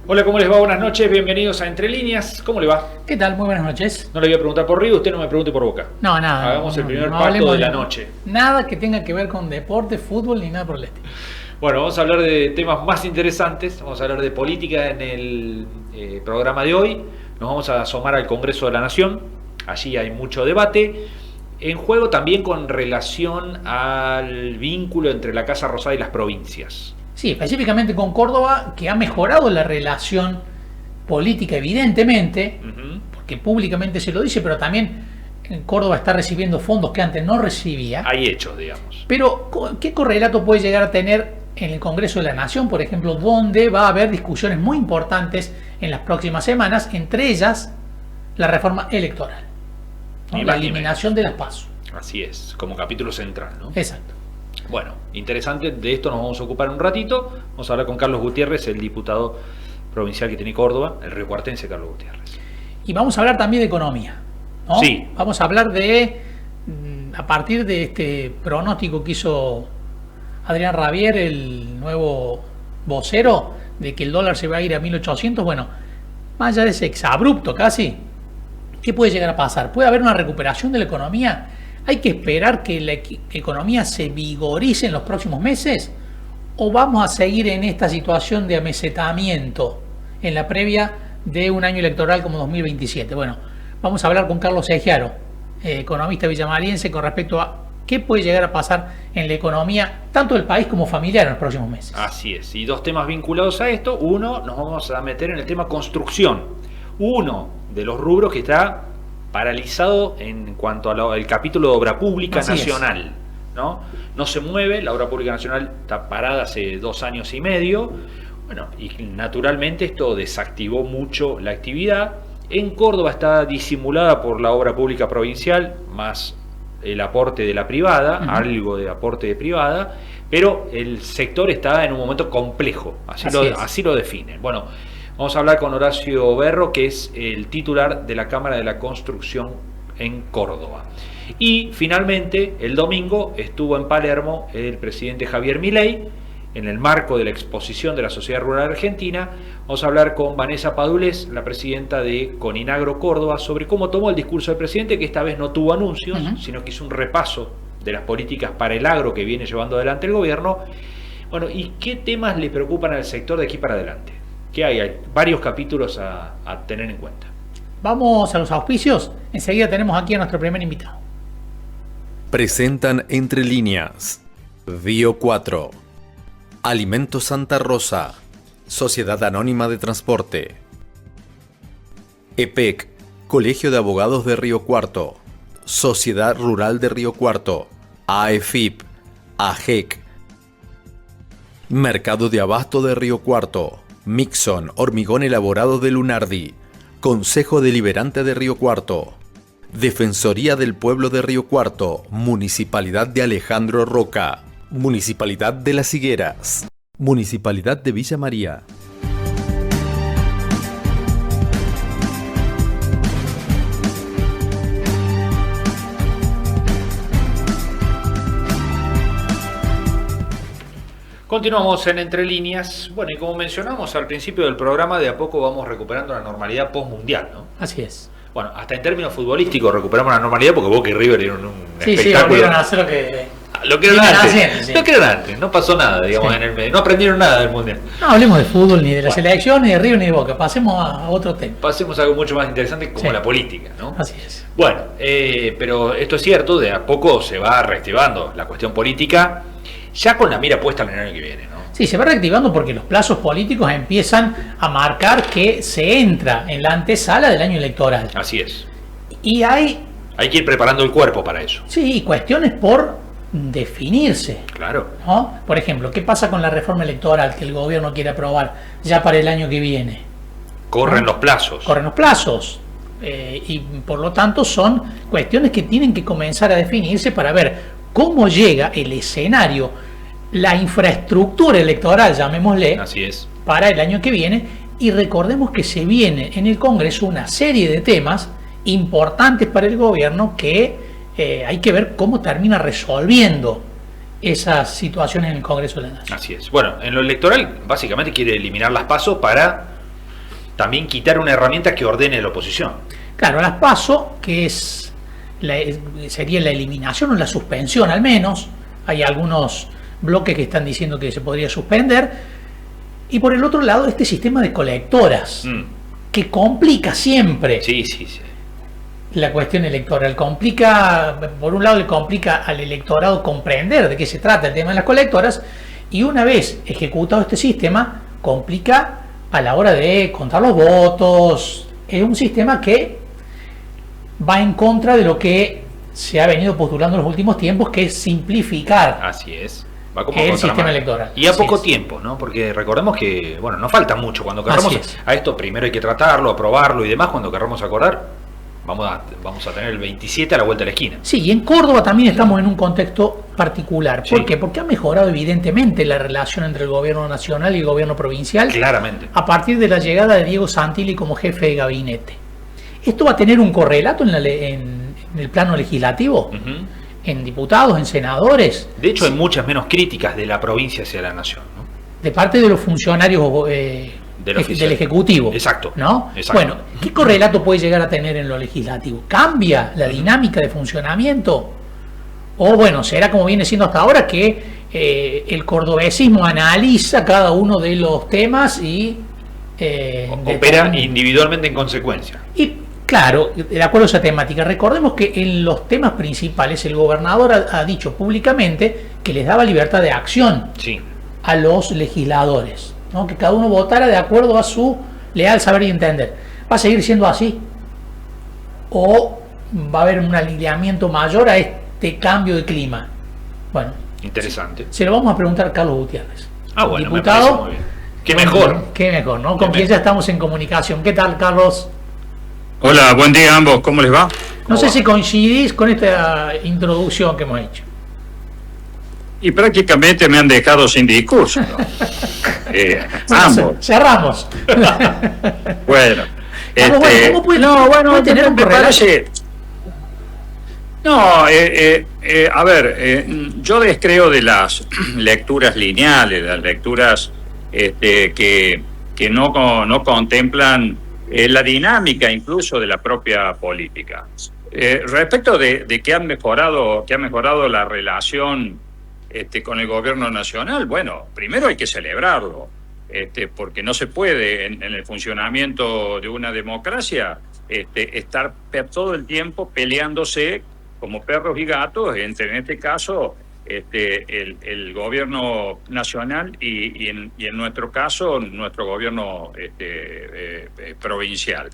Hola, ¿cómo les va? Buenas noches, bienvenidos a Entre Líneas. ¿Cómo le va? ¿Qué tal? Muy buenas noches. No le voy a preguntar por Río, usted no me pregunte por Boca. No, nada. Hagamos el primer pacto de la noche. Nada que tenga que ver con deporte, fútbol ni nada por el estilo. Bueno, vamos a hablar de temas más interesantes. Vamos a hablar de política en el programa de hoy. Nos vamos a asomar al Congreso de la Nación. Allí hay mucho debate. En juego también con relación al vínculo entre la Casa Rosada y las provincias. Sí, específicamente con Córdoba, que ha mejorado la relación política, evidentemente, porque públicamente se lo dice, pero también Córdoba está recibiendo fondos que antes no recibía. Hay hechos, digamos. Pero, ¿qué correlato puede llegar a tener en el Congreso de la Nación, por ejemplo, donde va a haber discusiones muy importantes en las próximas semanas, entre ellas la reforma electoral, ¿no? La eliminación de las PASO. Así es, como capítulo central, ¿no? Exacto. Bueno, interesante, de esto nos vamos a ocupar un ratito. Vamos a hablar con Carlos Gutiérrez, el diputado provincial que tiene Córdoba, el riocuartense Carlos Gutiérrez. Y vamos a hablar también de economía, ¿no? Sí. Vamos a hablar de, a partir de este pronóstico que hizo Adrián Rabier, el nuevo vocero, de que el dólar se va a ir a 1800, bueno, más allá de ese exabrupto casi, ¿qué puede llegar a pasar? ¿Puede haber una recuperación de la economía? ¿Hay que esperar que la economía se vigorice en los próximos meses? ¿O vamos a seguir en esta situación de amesetamiento en la previa de un año electoral como 2027? Bueno, vamos a hablar con Carlos Egiaro, economista villamariense, con respecto a qué puede llegar a pasar en la economía, tanto del país como familiar, en los próximos meses. Así es, y dos temas vinculados a esto. Uno, nos vamos a meter en el tema construcción. Uno de los rubros que está paralizado en cuanto al capítulo de obra pública nacional, ¿no? No se mueve, la obra pública nacional está parada hace 2 años y medio. Bueno, y naturalmente esto desactivó mucho la actividad. En Córdoba está disimulada por la obra pública provincial, más el aporte de la privada, algo de aporte de privada, pero el sector está en un momento complejo, así lo definen. Bueno, vamos a hablar con Horacio Berro, que es el titular de la Cámara de la Construcción en Córdoba. Y finalmente, el domingo estuvo en Palermo el presidente Javier Milei, en el marco de la exposición de la Sociedad Rural Argentina. Vamos a hablar con Vanessa Padulés, la presidenta de Coninagro Córdoba, sobre cómo tomó el discurso del presidente, que esta vez no tuvo anuncios, sino que hizo un repaso de las políticas para el agro que viene llevando adelante el gobierno. Bueno, ¿y qué temas le preocupan al sector de aquí para adelante? ¿Qué hay? Hay varios capítulos a tener en cuenta. Vamos a los auspicios. Enseguida tenemos aquí a nuestro primer invitado. Presentan Entre Líneas. Bio 4. Alimentos Santa Rosa. Sociedad Anónima de Transporte. EPEC. Colegio de Abogados de Río Cuarto. Sociedad Rural de Río Cuarto. AEFIP. AGEC. Mercado de Abasto de Río Cuarto. Mixon, hormigón elaborado de Lunardi. Consejo Deliberante de Río Cuarto. Defensoría del Pueblo de Río Cuarto. Municipalidad de Alejandro Roca. Municipalidad de Las Higueras. Municipalidad de Villa María. Continuamos en Entre Líneas. Bueno, y como mencionamos al principio del programa, de a poco vamos recuperando la normalidad postmundial, ¿no? Así es. Bueno, hasta en términos futbolísticos recuperamos la normalidad, porque Boca y River dieron un espectáculo. Sí, volvieron a hacer lo que eran antes. haciendo, sí. Lo que eran antes, no pasó nada, digamos, en el medio. No aprendieron nada del Mundial. No hablemos de fútbol, ni de la selección, ni de River, ni de Boca. Pasemos a otro tema. Pasemos a algo mucho más interesante como la política, ¿no? Así es. Bueno, pero esto es cierto, de a poco se va reactivando la cuestión política, ya con la mira puesta en el año que viene, ¿no? Sí, se va reactivando porque los plazos políticos empiezan a marcar que se entra en la antesala del año electoral. Así es. Y hay que ir preparando el cuerpo para eso. Sí, cuestiones por definirse. Claro. ¿No? Por ejemplo, ¿qué pasa con la reforma electoral que el gobierno quiere aprobar ya para el año que viene? Corren los plazos. Corren los plazos. Y por lo tanto son cuestiones que tienen que comenzar a definirse para ver cómo llega el escenario, la infraestructura electoral, llamémosle, así es, para el año que viene. Y recordemos que se viene en el Congreso una serie de temas importantes para el gobierno que hay que ver cómo termina resolviendo esas situaciones en el Congreso de la Nación. Así es. Bueno, en lo electoral básicamente quiere eliminar las PASO para también quitar una herramienta que ordene la oposición. Claro, las PASO, que sería la eliminación o la suspensión al menos. Hay algunos bloques que están diciendo que se podría suspender. Y por el otro lado, este sistema de colectoras, que complica siempre la cuestión electoral. Por un lado le complica al electorado comprender de qué se trata el tema de las colectoras, y una vez ejecutado este sistema, complica a la hora de contar los votos. Es un sistema que va en contra de lo que se ha venido postulando en los últimos tiempos, que es simplificar. Así es. Va como el sistema electoral. Y a poco tiempo, ¿no? Porque recordemos que, bueno, no falta mucho. Cuando querramos a esto, primero hay que tratarlo, aprobarlo y demás. Cuando querramos acordar, vamos a tener el 27 a la vuelta de la esquina. Sí, y en Córdoba también estamos en un contexto particular. ¿Por qué? Porque ha mejorado evidentemente la relación entre el gobierno nacional y el gobierno provincial. Claramente. A partir de la llegada de Diego Santilli como jefe de gabinete. Esto va a tener un correlato en el plano legislativo. En diputados, en senadores. De hecho, hay muchas menos críticas de la provincia hacia la nación, ¿no? De parte de los funcionarios del Ejecutivo. Exacto. ¿No? Exacto. Bueno, ¿qué correlato puede llegar a tener en lo legislativo? ¿Cambia la dinámica de funcionamiento? O bueno, será como viene siendo hasta ahora, que el cordobesismo analiza cada uno de los temas y opera individualmente en consecuencia. Y claro, de acuerdo a esa temática, recordemos que en los temas principales el gobernador ha dicho públicamente que les daba libertad de acción a los legisladores, ¿no? Que cada uno votara de acuerdo a su leal saber y entender. ¿Va a seguir siendo así? ¿O va a haber un alineamiento mayor a este cambio de clima? Bueno, interesante. Se lo vamos a preguntar a Carlos Gutiérrez, bueno, diputado. Me parece muy bien. Qué mejor. Qué mejor, ¿no? Con quien ya estamos en comunicación. ¿Qué tal, Carlos? Hola, buen día a ambos, ¿cómo les va? No sé si coincidís con esta introducción que hemos hecho. Y prácticamente me han dejado sin discurso, ¿no? Ambos. Cerramos. Bueno, ¿cómo puede tener un correlato? No, a ver, yo descreo de las lecturas lineales, las lecturas que no contemplan la dinámica incluso de la propia política. Respecto de que ha mejorado la relación con el gobierno nacional, bueno, primero hay que celebrarlo, porque no se puede en el funcionamiento de una democracia estar todo el tiempo peleándose como perros y gatos en este caso el gobierno nacional y en nuestro caso nuestro gobierno provincial.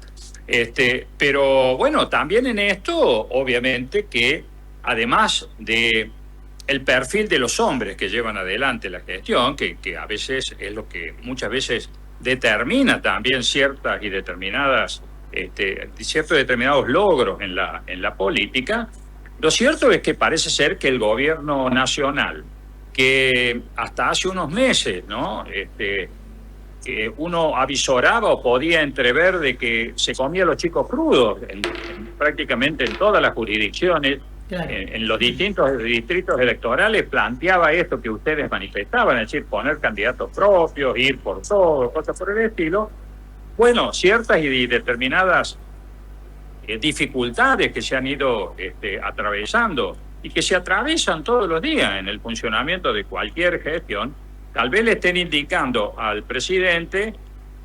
Pero bueno, también en esto obviamente que además de el perfil de los hombres que llevan adelante la gestión, que a veces es lo que muchas veces determina también ciertos determinados logros en la política. Lo cierto es que parece ser que el gobierno nacional, que hasta hace unos meses, ¿no? Uno avisoraba o podía entrever de que se comía los chicos crudos prácticamente en todas las jurisdicciones, claro. En los distintos distritos electorales planteaba esto que ustedes manifestaban, es decir, poner candidatos propios, ir por todo, cosas por el estilo. Bueno, ciertas y determinadas dificultades que se han ido atravesando y que se atraviesan todos los días en el funcionamiento de cualquier gestión, tal vez le estén indicando al presidente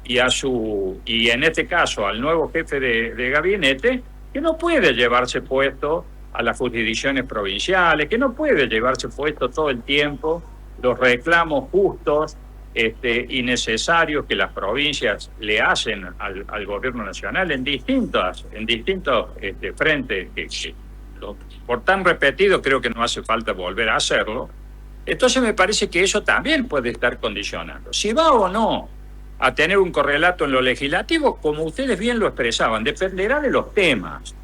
y en este caso al nuevo jefe de gabinete que no puede llevarse puesto a las jurisdicciones provinciales, que no puede llevarse puesto todo el tiempo los reclamos justos y necesarios que las provincias le hacen al gobierno nacional en distintos frentes que por tan repetido creo que no hace falta volver a hacerlo. Entonces me parece que eso también puede estar condicionando. Si va o no a tener un correlato en lo legislativo, como ustedes bien lo expresaban, dependerá de los temas.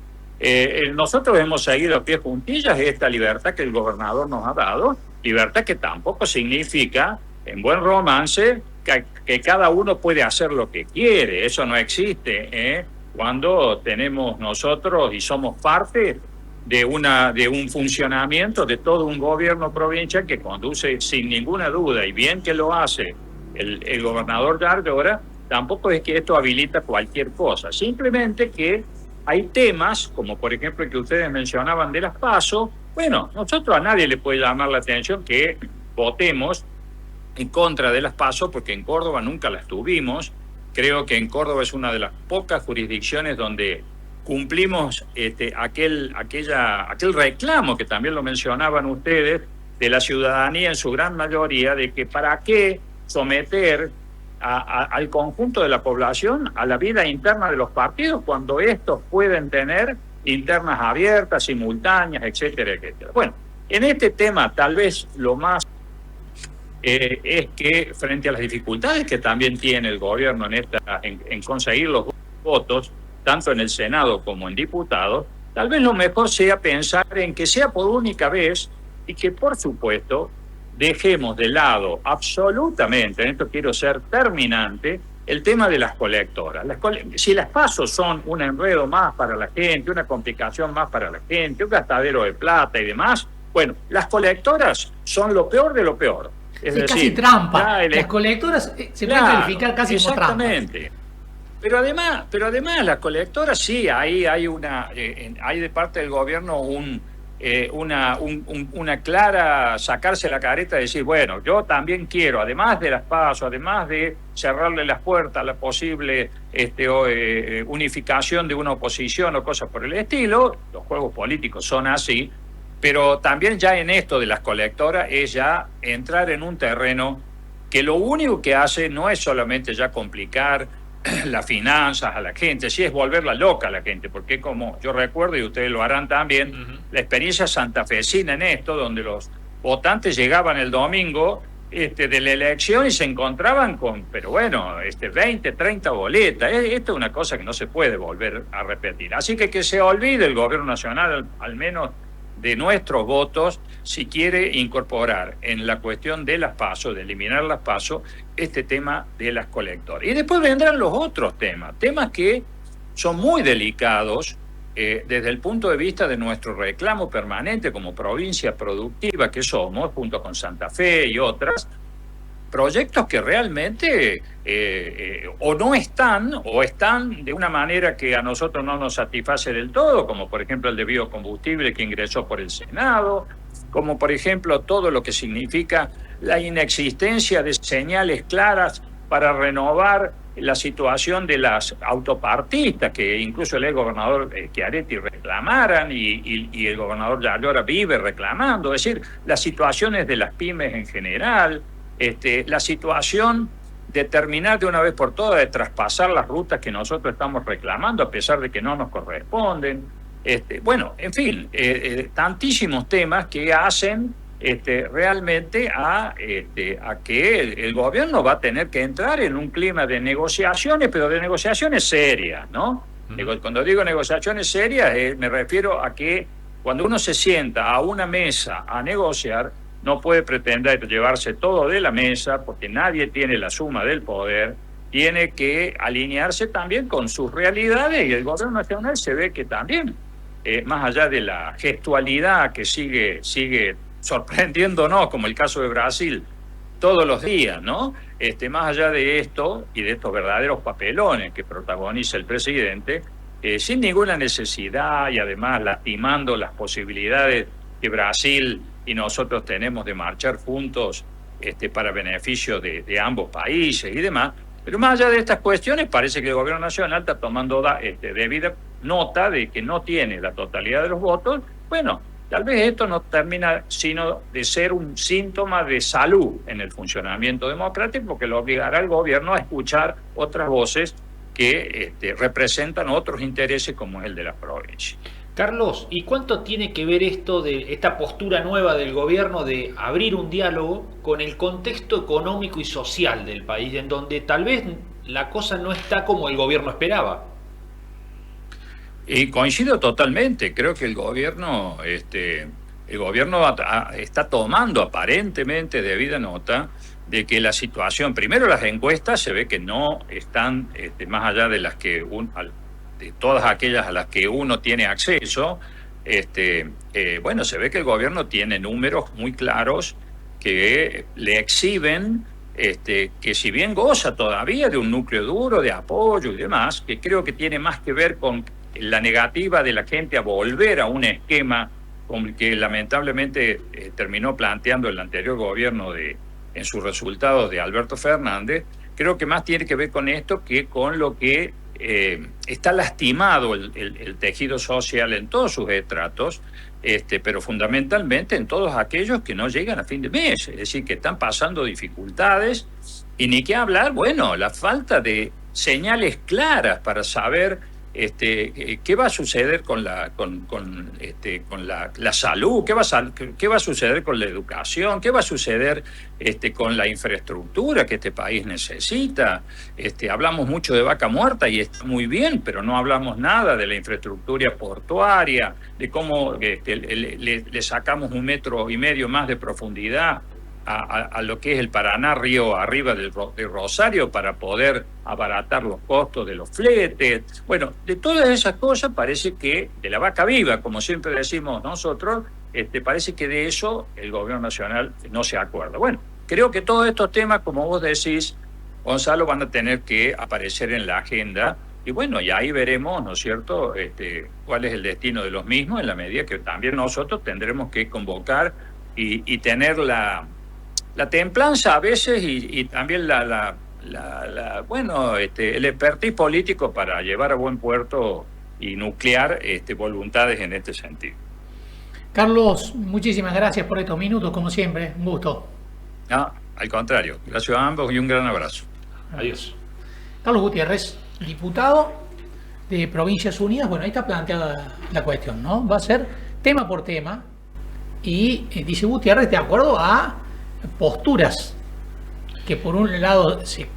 Nosotros hemos seguido a pie juntillas esta libertad que el gobernador nos ha dado, libertad que tampoco significa, en buen romance, que cada uno puede hacer lo que quiere. Eso no existe cuando tenemos nosotros y somos parte de un funcionamiento de todo un gobierno provincial que conduce sin ninguna duda, y bien que lo hace el gobernador Yardora, tampoco es que esto habilita cualquier cosa, simplemente que hay temas, como por ejemplo el que ustedes mencionaban de las PASO. Bueno, nosotros a nadie le puede llamar la atención que votemos en contra de las PASO, porque en Córdoba nunca las tuvimos. Creo que en Córdoba es una de las pocas jurisdicciones donde cumplimos aquel reclamo que también lo mencionaban ustedes, de la ciudadanía en su gran mayoría, de que para qué someter al conjunto de la población a la vida interna de los partidos cuando estos pueden tener internas abiertas, simultáneas, etcétera, etcétera. Bueno, en este tema tal vez lo más es que frente a las dificultades que también tiene el gobierno en conseguir los votos, tanto en el Senado como en diputados, tal vez lo mejor sea pensar en que sea por única vez y que, por supuesto, dejemos de lado absolutamente, en esto quiero ser terminante, el tema de las colectoras. Si las PASO son un enredo más para la gente, una complicación más para la gente, un gastadero de plata y demás, bueno, las colectoras son lo peor de lo peor. Es decir, casi trampa. Las colectoras se pueden calificar casi como trampa. Exactamente. Pero además las colectoras sí, hay de parte del gobierno una clara sacarse la careta y decir, bueno, yo también quiero, además de las PASO, además de cerrarle las puertas a la posible unificación de una oposición o cosas por el estilo, los juegos políticos son así, pero también ya en esto de las colectoras es ya entrar en un terreno que lo único que hace no es solamente ya complicar las finanzas a la gente, sí es volverla loca a la gente, porque como yo recuerdo, y ustedes lo harán también, la experiencia santafesina en esto, donde los votantes llegaban el domingo de la elección y se encontraban con, 20, 30 boletas. Esto es una cosa que no se puede volver a repetir. Así que se olvide el gobierno nacional, al menos de nuestros votos, si quiere incorporar en la cuestión de las PASO, de eliminar las PASO, este tema de las colectoras. Y después vendrán los otros temas que son muy delicados desde el punto de vista de nuestro reclamo permanente como provincia productiva que somos, junto con Santa Fe y otras, proyectos que realmente o no están, o están de una manera que a nosotros no nos satisface del todo, como por ejemplo el de biocombustible que ingresó por el Senado, como por ejemplo todo lo que significa la inexistencia de señales claras para renovar la situación de las autopartistas, que incluso el gobernador Schiaretti reclamaran y el gobernador Yayora vive reclamando, es decir, las situaciones de las pymes en general, la situación de terminar de una vez por todas de traspasar las rutas que nosotros estamos reclamando a pesar de que no nos corresponden. En fin, tantísimos temas que hacen realmente a que el gobierno va a tener que entrar en un clima de negociaciones, pero de negociaciones serias, ¿no? Cuando digo negociaciones serias, me refiero a que cuando uno se sienta a una mesa a negociar, no puede pretender llevarse todo de la mesa porque nadie tiene la suma del poder, tiene que alinearse también con sus realidades y el gobierno nacional se ve que también, más allá de la gestualidad que sigue sorprendiéndonos, como el caso de Brasil, todos los días, ¿no? Más allá de esto y de estos verdaderos papelones que protagoniza el presidente, sin ninguna necesidad y además lastimando las posibilidades que Brasil y nosotros tenemos de marchar juntos para beneficio de ambos países y demás. Pero más allá de estas cuestiones, parece que el gobierno nacional está tomando debida nota de que no tiene la totalidad de los votos. Bueno, tal vez esto no termina sino de ser un síntoma de salud en el funcionamiento democrático, porque lo obligará al gobierno a escuchar otras voces que representan otros intereses como es el de la provincia. Carlos, ¿y cuánto tiene que ver esto de esta postura nueva del gobierno de abrir un diálogo con el contexto económico y social del país, en donde tal vez la cosa no está como el gobierno esperaba? Y coincido totalmente, creo que el gobierno está tomando aparentemente debida nota de que la situación, primero las encuestas se ve que no están más allá de las que de todas aquellas a las que uno tiene acceso, se ve que el gobierno tiene números muy claros que le exhiben que si bien goza todavía de un núcleo duro de apoyo y demás, que creo que tiene más que ver con la negativa de la gente a volver a un esquema como el que lamentablemente terminó planteando el anterior gobierno en sus resultados de Alberto Fernández, creo que más tiene que ver con esto que con lo que está lastimado el tejido social en todos sus estratos, pero fundamentalmente en todos aquellos que no llegan a fin de mes, es decir, que están pasando dificultades, y ni qué hablar, bueno, la falta de señales claras para saber qué va a suceder con la salud, qué va a suceder con la educación, qué va a suceder con la infraestructura que este país necesita. Hablamos mucho de Vaca Muerta y está muy bien, pero no hablamos nada de la infraestructura portuaria, de cómo le sacamos 1,5 metros más de profundidad a lo que es el Paraná río arriba de Rosario para poder abaratar los costos de los fletes. Bueno, de todas esas cosas parece que, de la vaca viva, como siempre decimos nosotros, parece que de eso el gobierno nacional no se acuerda. Bueno, creo que todos estos temas, como vos decís, Gonzalo, van a tener que aparecer en la agenda, y bueno, y ahí veremos, ¿no es cierto?, cuál es el destino de los mismos, en la medida que también nosotros tendremos que convocar y tener la templanza a veces y también el expertise político para llevar a buen puerto y nuclear voluntades en este sentido. Carlos, muchísimas gracias por estos minutos, como siempre, un gusto. No, al contrario, gracias a ambos y un gran abrazo. Adiós. Carlos Gutiérrez, diputado de Provincias Unidas. Bueno, ahí está planteada la cuestión, ¿no? Va a ser tema por tema y dice Gutiérrez, de acuerdo a posturas que por un lado se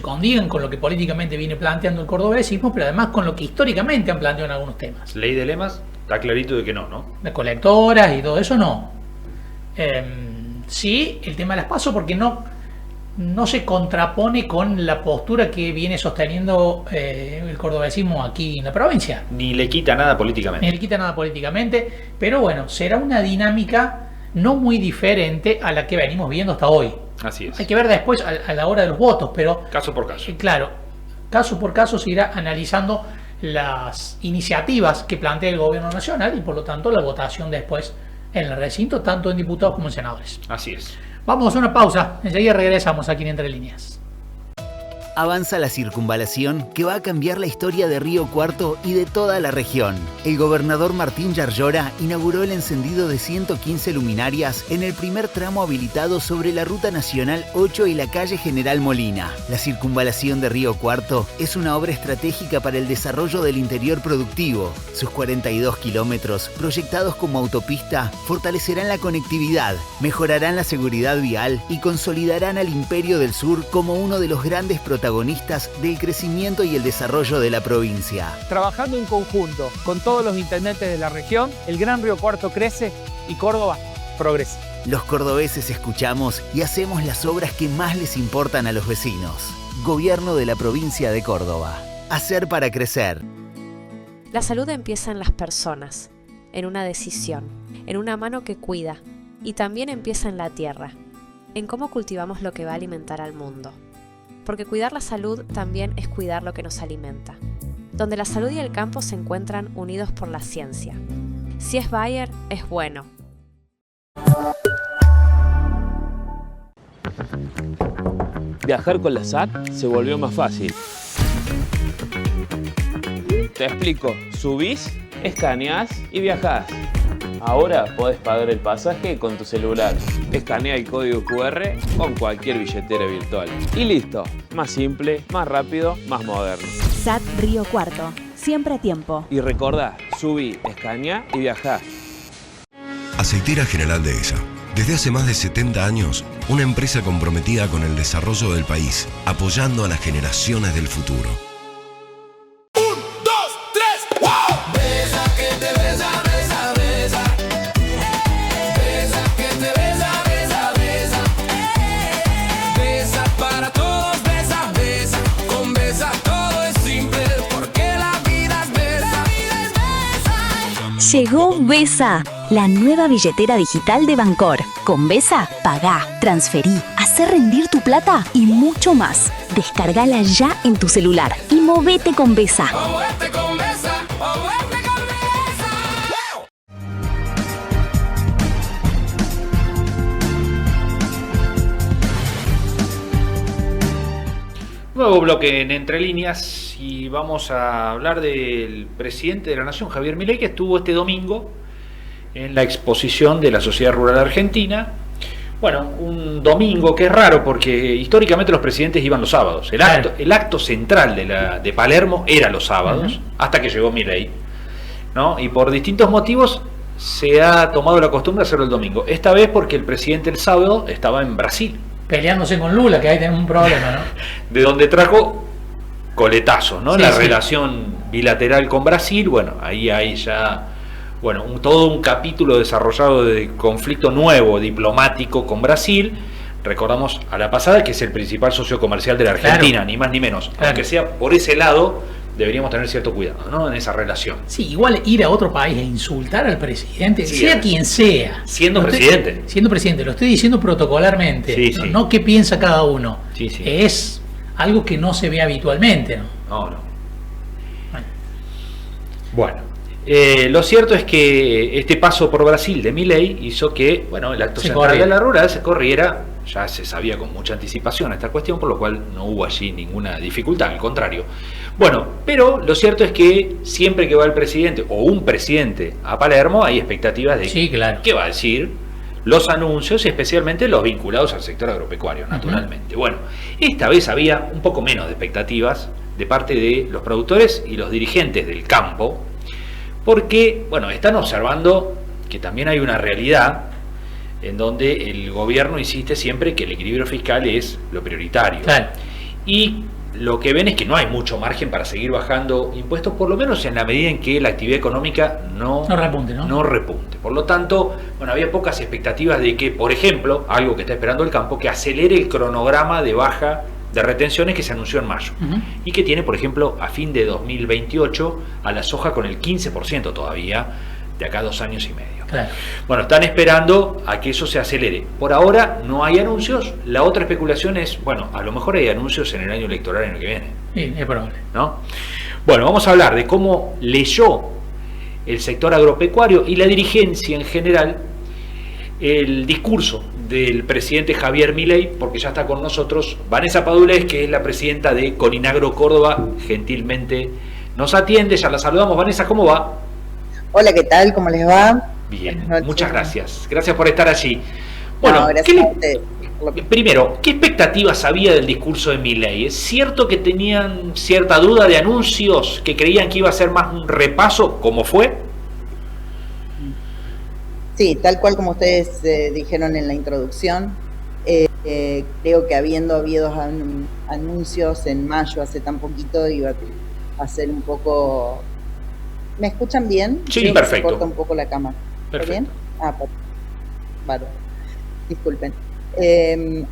condigan con lo que políticamente viene planteando el cordobesismo, pero además con lo que históricamente han planteado en algunos temas. Ley de lemas, está clarito de que no. Las colectoras y todo eso no. Sí, el tema de las PASO, porque no se contrapone con la postura que viene sosteniendo el cordobesismo aquí en la provincia. Ni le quita nada políticamente. Pero bueno, será una dinámica no muy diferente a la que venimos viendo hasta hoy. Así es. Hay que ver después a la hora de los votos, pero caso por caso. Claro, caso por caso se irá analizando las iniciativas que plantea el gobierno nacional y por lo tanto la votación después en el recinto, tanto en diputados como en senadores. Así es. Vamos a una pausa, enseguida regresamos aquí en Entre Líneas. Avanza la circunvalación que va a cambiar la historia de Río Cuarto y de toda la región. El gobernador Martín Yarlora inauguró el encendido de 115 luminarias en el primer tramo habilitado sobre la Ruta Nacional 8 y la calle General Molina. La circunvalación de Río Cuarto es una obra estratégica para el desarrollo del interior productivo. Sus 42 kilómetros, proyectados como autopista, fortalecerán la conectividad, mejorarán la seguridad vial y consolidarán al Imperio del Sur como uno de los grandes protagonistas del crecimiento y el desarrollo de la provincia. Trabajando en conjunto con todos los intendentes de la región, el Gran Río Cuarto crece y Córdoba progresa. Los cordobeses escuchamos y hacemos las obras que más les importan a los vecinos. Gobierno de la provincia de Córdoba. Hacer para crecer. La salud empieza en las personas, en una decisión, en una mano que cuida, y también empieza en la tierra, en cómo cultivamos lo que va a alimentar al mundo. Porque cuidar la salud también es cuidar lo que nos alimenta, donde la salud y el campo se encuentran unidos por la ciencia. Si es Bayer, es bueno. Viajar con la SAT se volvió más fácil. Te explico, subís, escaneás y viajás. Ahora podés pagar el pasaje con tu celular. Escanea el código QR con cualquier billetera virtual. Y listo, más simple, más rápido, más moderno. SAT Río Cuarto, siempre a tiempo. Y recordá, subí, escanea y viajá. Aceitera General Dehesa. Desde hace más de 70 años, una empresa comprometida con el desarrollo del país, apoyando a las generaciones del futuro. Llegó Besa, La nueva billetera digital de Bancor. Con Vesa, pagá, transferí, hacer rendir tu plata y mucho más. Descargala ya en tu celular y movete con Vesa. Nuevo bloque en Entre Líneas y vamos a hablar del presidente de la Nación, Javier Milei, que estuvo este domingo en la exposición de la Sociedad Rural Argentina. Bueno, un domingo que es raro porque históricamente los presidentes iban los sábados. El acto central de Palermo era los sábados, hasta que llegó Milei, ¿no? Y por distintos motivos se ha tomado la costumbre de hacerlo el domingo. Esta vez porque el presidente el sábado estaba en Brasil. Peleándose con Lula, que ahí tenemos un problema, ¿no? De donde trajo coletazos, ¿no? Sí, la sí. relación bilateral con Brasil, bueno, ahí hay ya, bueno, todo un capítulo desarrollado de conflicto nuevo diplomático con Brasil. Recordamos a la pasada que es el principal socio comercial de la Argentina, Claro. ni más ni menos. Claro. Aunque sea por ese lado, deberíamos tener cierto cuidado, ¿no? En esa relación. Sí, igual ir a otro país e insultar al presidente, Sí, sea quien sea. siendo Lo estoy- presidente. Siendo presidente, lo estoy diciendo protocolarmente, Sí, no, sí. no qué piensa cada uno. Sí, sí. Es algo que no se ve habitualmente, ¿no? No. Bueno, lo cierto es que este paso por Brasil de Milei hizo que, bueno, el acto Se central corriera. de la rural se corriera. Ya se sabía con mucha anticipación esta cuestión, por lo cual no hubo allí ninguna dificultad, al contrario. Bueno, pero lo cierto es que siempre que va el presidente o un presidente a Palermo hay expectativas de Sí, claro. qué va a decir, los anuncios, especialmente los vinculados al sector agropecuario, naturalmente. Bueno, esta vez había un poco menos de expectativas de parte de los productores y los dirigentes del campo, porque, bueno, están observando que también hay una realidad en donde el gobierno insiste siempre que el equilibrio fiscal es lo prioritario. Claro. Y lo que ven es que no hay mucho margen para seguir bajando impuestos, por lo menos en la medida en que la actividad económica no repunte, ¿no? no repunte. Por lo tanto, bueno, había pocas expectativas de que, por ejemplo, algo que está esperando el campo, que acelere el cronograma de baja de retenciones que se anunció en mayo y que tiene, por ejemplo, a fin de 2028 a la soja con el 15% todavía, de acá a 2 años y medio. Claro. Bueno, están esperando a que eso se acelere. Por ahora no hay anuncios. La otra especulación es, bueno, a lo mejor hay anuncios en el año electoral el año que viene, Sí, es probable. ¿no? Bueno, vamos a hablar de cómo leyó el sector agropecuario y la dirigencia en general el discurso del presidente Javier Milei, porque ya está con nosotros Vanessa Padulés, que es la presidenta de Coninagro Córdoba, gentilmente nos atiende. Ya la saludamos. Vanessa, ¿cómo va? Hola, ¿qué tal? ¿Cómo les va? Bien, Buenas noches. muchas gracias. Gracias por estar allí. Bueno, No, gracias ¿qué le- a ustedes. primero, ¿qué expectativas había del discurso de Milei? ¿Es cierto que tenían cierta duda de anuncios, que creían que iba a ser más un repaso, como fue? Sí, tal cual como ustedes dijeron en la introducción, creo que habiendo habido anuncios en mayo hace tan poquito, iba a ser un poco... ¿Me escuchan bien? Sí, Creo que perfecto. se corta un poco la cámara. ¿Está Perfecto. bien? Ah, vale. Disculpen.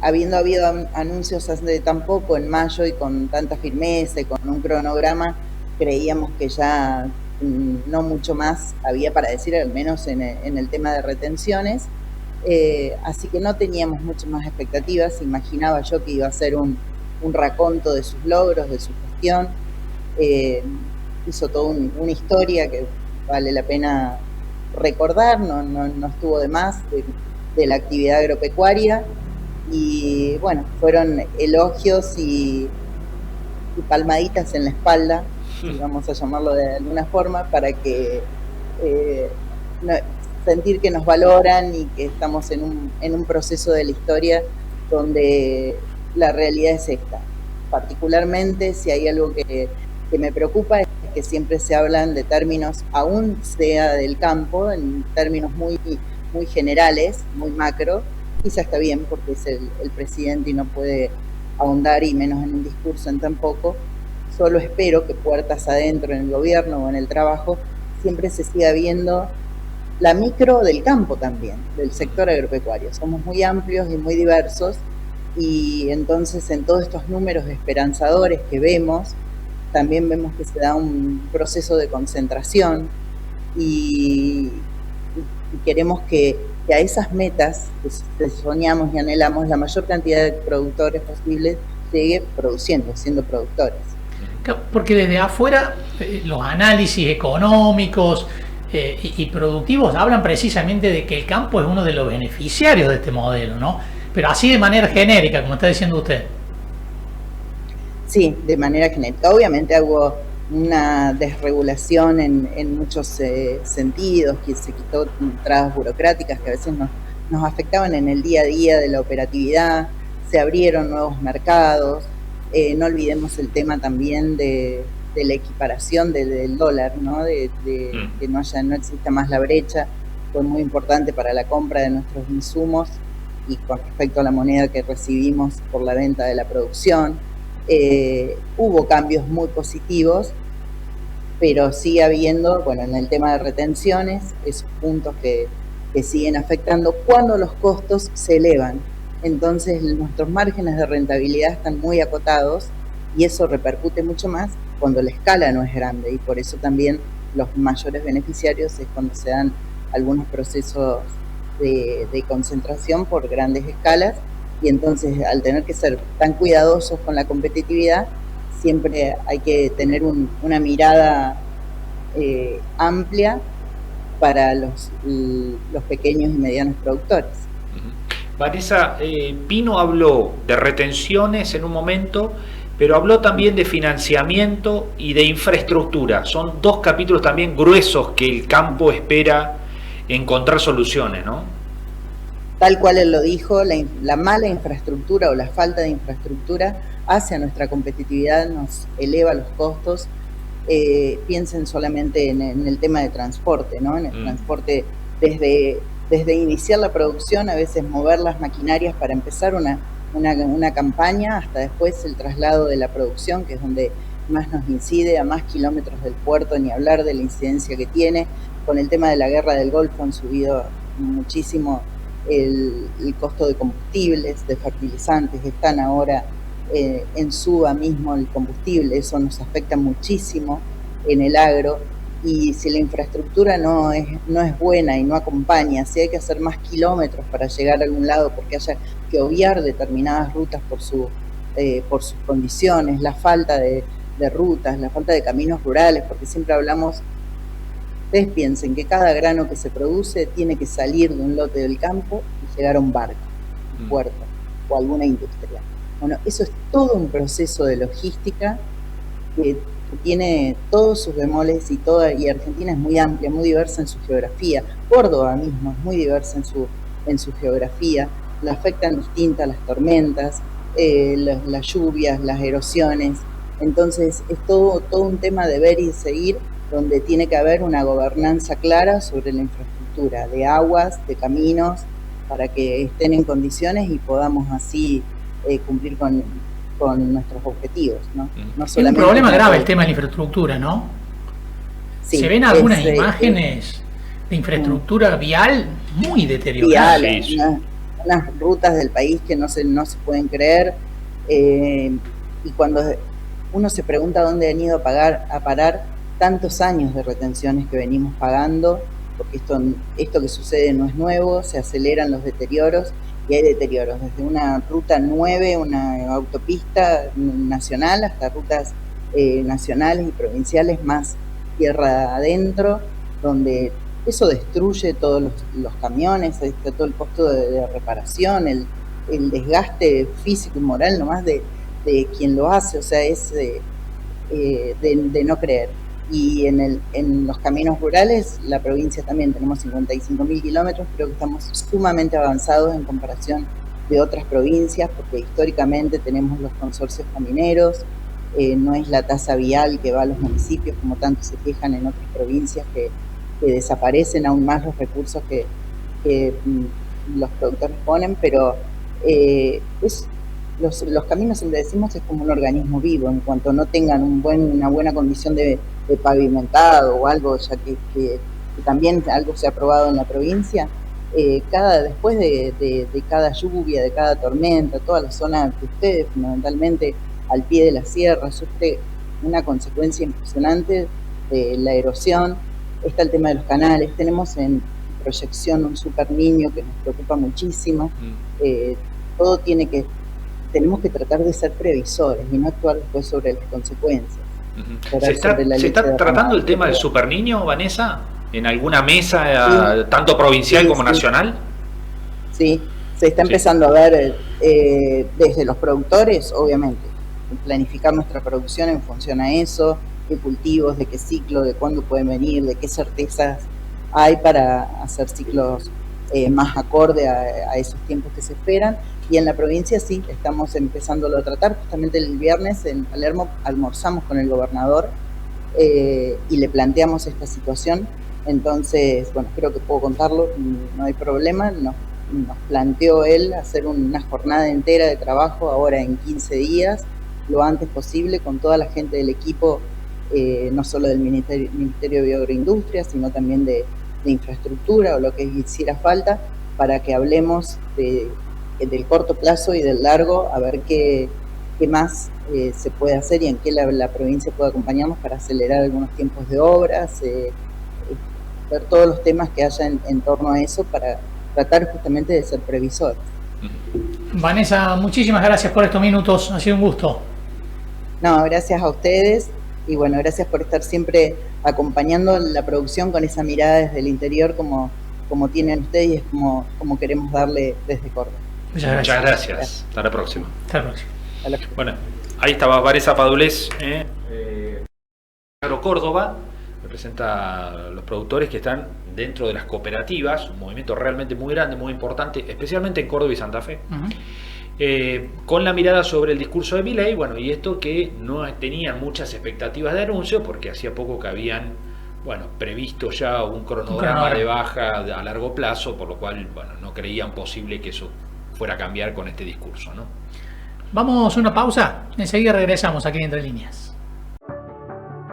Habiendo habido anuncios hace tan poco en mayo y con tanta firmeza y con un cronograma, creíamos que ya no mucho más había para decir, al menos en el tema de retenciones. Así que no teníamos muchas más expectativas. Imaginaba yo que iba a ser un raconto de sus logros, de su gestión. Hizo toda una historia que vale la pena recordar, no estuvo de más de la actividad agropecuaria, y bueno, fueron elogios y palmaditas en la espalda, vamos a llamarlo de alguna forma, para que sentir que nos valoran y que estamos en un proceso de la historia donde la realidad es esta. Particularmente, si hay algo que me preocupa, es que siempre se hablan de términos, aún sea del campo, en términos muy generales, muy macro. Quizá está bien porque es el presidente y no puede ahondar, y menos en un discurso en tan poco. Solo espero que puertas adentro en el gobierno o en el trabajo siempre se siga viendo la micro del campo también, del sector agropecuario. Somos muy amplios y muy diversos, y entonces en todos estos números esperanzadores que vemos, también vemos que se da un proceso de concentración y queremos que a esas metas que soñamos y anhelamos, la mayor cantidad de productores posibles sigue produciendo, siendo productores. Porque desde afuera los análisis económicos y productivos hablan precisamente de que el campo es uno de los beneficiarios de este modelo, ¿no? Pero así de manera genérica, como está diciendo usted. Sí, de manera genérica. Obviamente hubo una desregulación en muchos sentidos, que se quitó trabas burocráticas que a veces nos afectaban en el día a día de la operatividad, se abrieron nuevos mercados, no olvidemos el tema también de la equiparación del dólar, ¿no? De que no exista más la brecha, fue muy importante para la compra de nuestros insumos y con respecto a la moneda que recibimos por la venta de la producción. Hubo cambios muy positivos, pero sigue habiendo, bueno, en el tema de retenciones, esos puntos que siguen afectando cuando los costos se elevan. Entonces nuestros márgenes de rentabilidad están muy acotados y eso repercute mucho más cuando la escala no es grande, y por eso también los mayores beneficiarios es cuando se dan algunos procesos de concentración por grandes escalas. Y entonces, al tener que ser tan cuidadosos con la competitividad, siempre hay que tener una mirada amplia para los pequeños y medianos productores. Vanessa, Pino habló de retenciones en un momento, pero habló también de financiamiento y de infraestructura. Son dos capítulos también gruesos que el campo espera encontrar soluciones, ¿no? Tal cual él lo dijo, la mala infraestructura o la falta de infraestructura hacia nuestra competitividad, nos eleva los costos. Piensen solamente en el tema de transporte, ¿no? En el transporte, desde iniciar la producción, a veces mover las maquinarias para empezar una campaña, hasta después el traslado de la producción, que es donde más nos incide, a más kilómetros del puerto, ni hablar de la incidencia que tiene. Con el tema de la guerra del Golfo han subido muchísimo el costo de combustibles, de fertilizantes, están ahora en suba mismo el combustible, eso nos afecta muchísimo en el agro, y si la infraestructura no es buena y no acompaña, si hay que hacer más kilómetros para llegar a algún lado porque haya que obviar determinadas rutas por sus condiciones, la falta de rutas, la falta de caminos rurales, porque siempre hablamos. Ustedes piensen que cada grano que se produce tiene que salir de un lote del campo y llegar a un barco, un puerto o alguna industria. Bueno, eso es todo un proceso de logística que tiene todos sus bemoles y Argentina es muy amplia, muy diversa en su geografía. Córdoba mismo es muy diversa en su geografía. La afectan distintas las tormentas, las lluvias, las erosiones. Entonces es todo un tema de ver y seguir, donde tiene que haber una gobernanza clara sobre la infraestructura de aguas, de caminos, para que estén en condiciones y podamos así cumplir con nuestros objetivos, ¿no? No solamente es un problema grave el tema de la infraestructura, ¿no? Sí, se ven algunas imágenes de infraestructura vial muy deterioradas. Unas rutas del país que no se pueden creer, y cuando uno se pregunta dónde han ido a parar tantos años de retenciones que venimos pagando, porque esto que sucede no es nuevo, se aceleran los deterioros, y hay deterioros desde una ruta 9, una autopista nacional, hasta rutas nacionales y provinciales más tierra adentro, donde eso destruye todos los camiones, todo el costo de reparación, el desgaste físico y moral nomás de quien lo hace, o sea, es de no creer. Y en los caminos rurales, la provincia también tenemos 55.000 kilómetros, creo que estamos sumamente avanzados en comparación de otras provincias, porque históricamente tenemos los consorcios camineros, no es la tasa vial que va a los municipios, como tanto se quejan en otras provincias, que desaparecen aún más los recursos que los productores ponen, pero los caminos, siempre decimos, es como un organismo vivo, en cuanto no tengan una buena condición de pavimentado o algo, ya que también algo se ha aprobado en la provincia, después de cada lluvia, de cada tormenta, toda la zona de ustedes, fundamentalmente al pie de la sierra, sufre una consecuencia impresionante de la erosión. Está el tema de los canales, tenemos proyección, un super niño que nos preocupa muchísimo. Todo tenemos que tratar de ser previsores y no actuar después sobre las consecuencias. ¿Se está tratando el tema del super niño, Vanessa? ¿En alguna mesa, tanto provincial como nacional? Sí, se está empezando a ver desde los productores, obviamente, planificar nuestra producción en función a eso, de cultivos, de qué ciclo, de cuándo pueden venir, de qué certezas hay para hacer ciclos más acorde a esos tiempos que se esperan. Y en la provincia sí, estamos empezándolo a tratar. Justamente el viernes en Palermo almorzamos con el gobernador y le planteamos esta situación. Entonces, bueno, creo que puedo contarlo, no hay problema. Nos planteó él hacer una jornada entera de trabajo ahora en 15 días, lo antes posible, con toda la gente del equipo, no solo del Ministerio de Agroindustria, sino también de infraestructura o lo que hiciera falta, para que hablemos del corto plazo y del largo, a ver qué más se puede hacer y en qué la provincia puede acompañarnos para acelerar algunos tiempos de obras, ver todos los temas que haya en torno a eso para tratar justamente de ser previsores. Vanessa, muchísimas gracias por estos minutos, ha sido un gusto. No, gracias a ustedes y bueno, gracias por estar siempre acompañando la producción con esa mirada desde el interior como tienen ustedes y es como queremos darle desde Córdoba. Muchas gracias. Hasta la próxima. Hasta la próxima. Bueno, ahí estaba Vanessa Padulés, Agro Córdoba, representa a los productores que están dentro de las cooperativas, un movimiento realmente muy grande, muy importante, especialmente en Córdoba y Santa Fe. Con la mirada sobre el discurso de Milei, bueno, y esto que no tenían muchas expectativas de anuncio, porque hacía poco que habían, bueno, previsto ya un cronograma de baja a largo plazo, por lo cual, bueno, no creían posible que eso fuera a cambiar con este discurso, ¿no? Vamos a una pausa, enseguida regresamos aquí en Entre Líneas.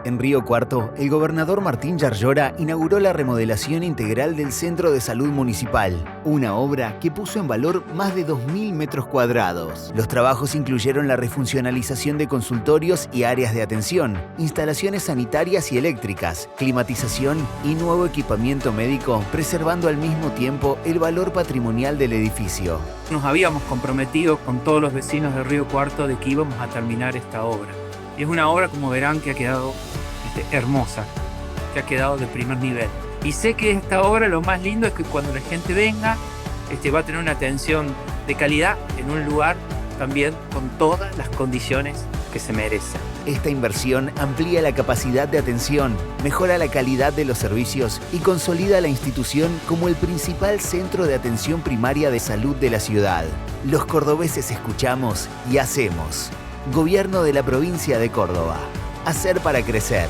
En Río Cuarto, el gobernador Martín Yarlora inauguró la remodelación integral del Centro de Salud Municipal, una obra que puso en valor más de 2.000 metros cuadrados. Los trabajos incluyeron la refuncionalización de consultorios y áreas de atención, instalaciones sanitarias y eléctricas, climatización y nuevo equipamiento médico, preservando al mismo tiempo el valor patrimonial del edificio. Nos habíamos comprometido con todos los vecinos de Río Cuarto de que íbamos a terminar esta obra. Y es una obra, como verán, que ha quedado hermosa, que ha quedado de primer nivel. Y sé que esta obra lo más lindo es que cuando la gente venga va a tener una atención de calidad en un lugar también con todas las condiciones que se merece. Esta inversión amplía la capacidad de atención, mejora la calidad de los servicios y consolida la institución como el principal centro de atención primaria de salud de la ciudad. Los cordobeses escuchamos y hacemos. Gobierno de la provincia de Córdoba. Hacer para crecer.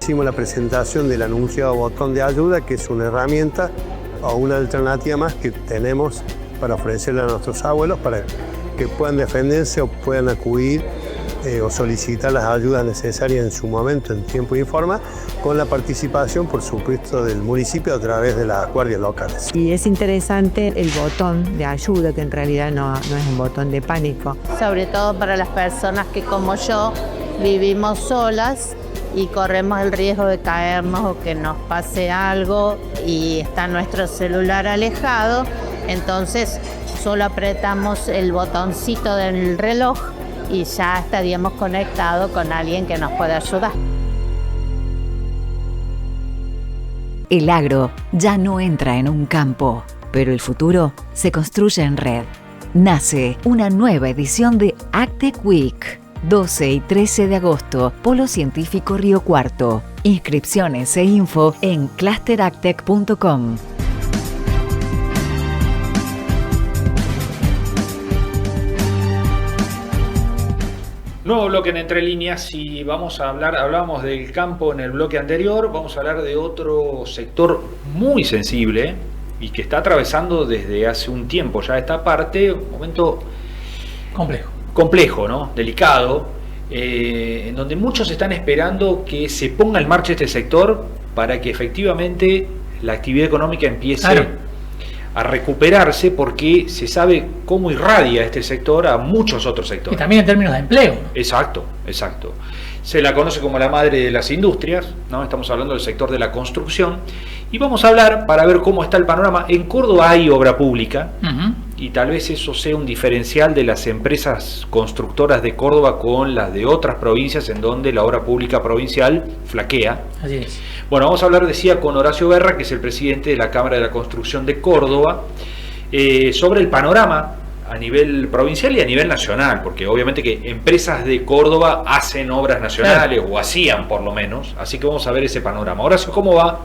Hicimos la presentación del anunciado botón de ayuda, que es una herramienta o una alternativa más que tenemos para ofrecerle a nuestros abuelos para que puedan defenderse o puedan acudir o solicitar las ayudas necesarias en su momento, en tiempo y forma, con la participación, por supuesto, del municipio a través de las guardias locales. Y es interesante el botón de ayuda, que en realidad no es un botón de pánico. Sobre todo para las personas que, como yo, vivimos solas y corremos el riesgo de caernos o que nos pase algo y está nuestro celular alejado, entonces solo apretamos el botoncito del reloj y ya estaríamos conectados con alguien que nos pueda ayudar. El agro ya no entra en un campo, pero el futuro se construye en red. Nace una nueva edición de AgTech Week. 12 y 13 de agosto, Polo Científico Río Cuarto. Inscripciones e info en clusteragtech.com. Nuevo bloque en Entre Líneas y vamos a hablábamos del campo en el bloque anterior, vamos a hablar de otro sector muy sensible y que está atravesando desde hace un tiempo ya esta parte, un momento complejo, ¿no? Delicado, en donde muchos están esperando que se ponga en marcha este sector para que efectivamente la actividad económica empiece a recuperarse, porque se sabe cómo irradia este sector a muchos otros sectores. Y también en términos de empleo. Exacto. Se la conoce como la madre de las industrias, ¿no? Estamos hablando del sector de la construcción. Y vamos a hablar, para ver cómo está el panorama. En Córdoba hay obra pública, y tal vez eso sea un diferencial de las empresas constructoras de Córdoba con las de otras provincias en donde la obra pública provincial flaquea. Así es. Bueno, vamos a hablar, decía, con Horacio Berra, que es el presidente de la Cámara de la Construcción de Córdoba, sobre el panorama a nivel provincial y a nivel nacional, porque obviamente que empresas de Córdoba hacen obras nacionales, o hacían por lo menos, así que vamos a ver ese panorama. Horacio, ¿cómo va?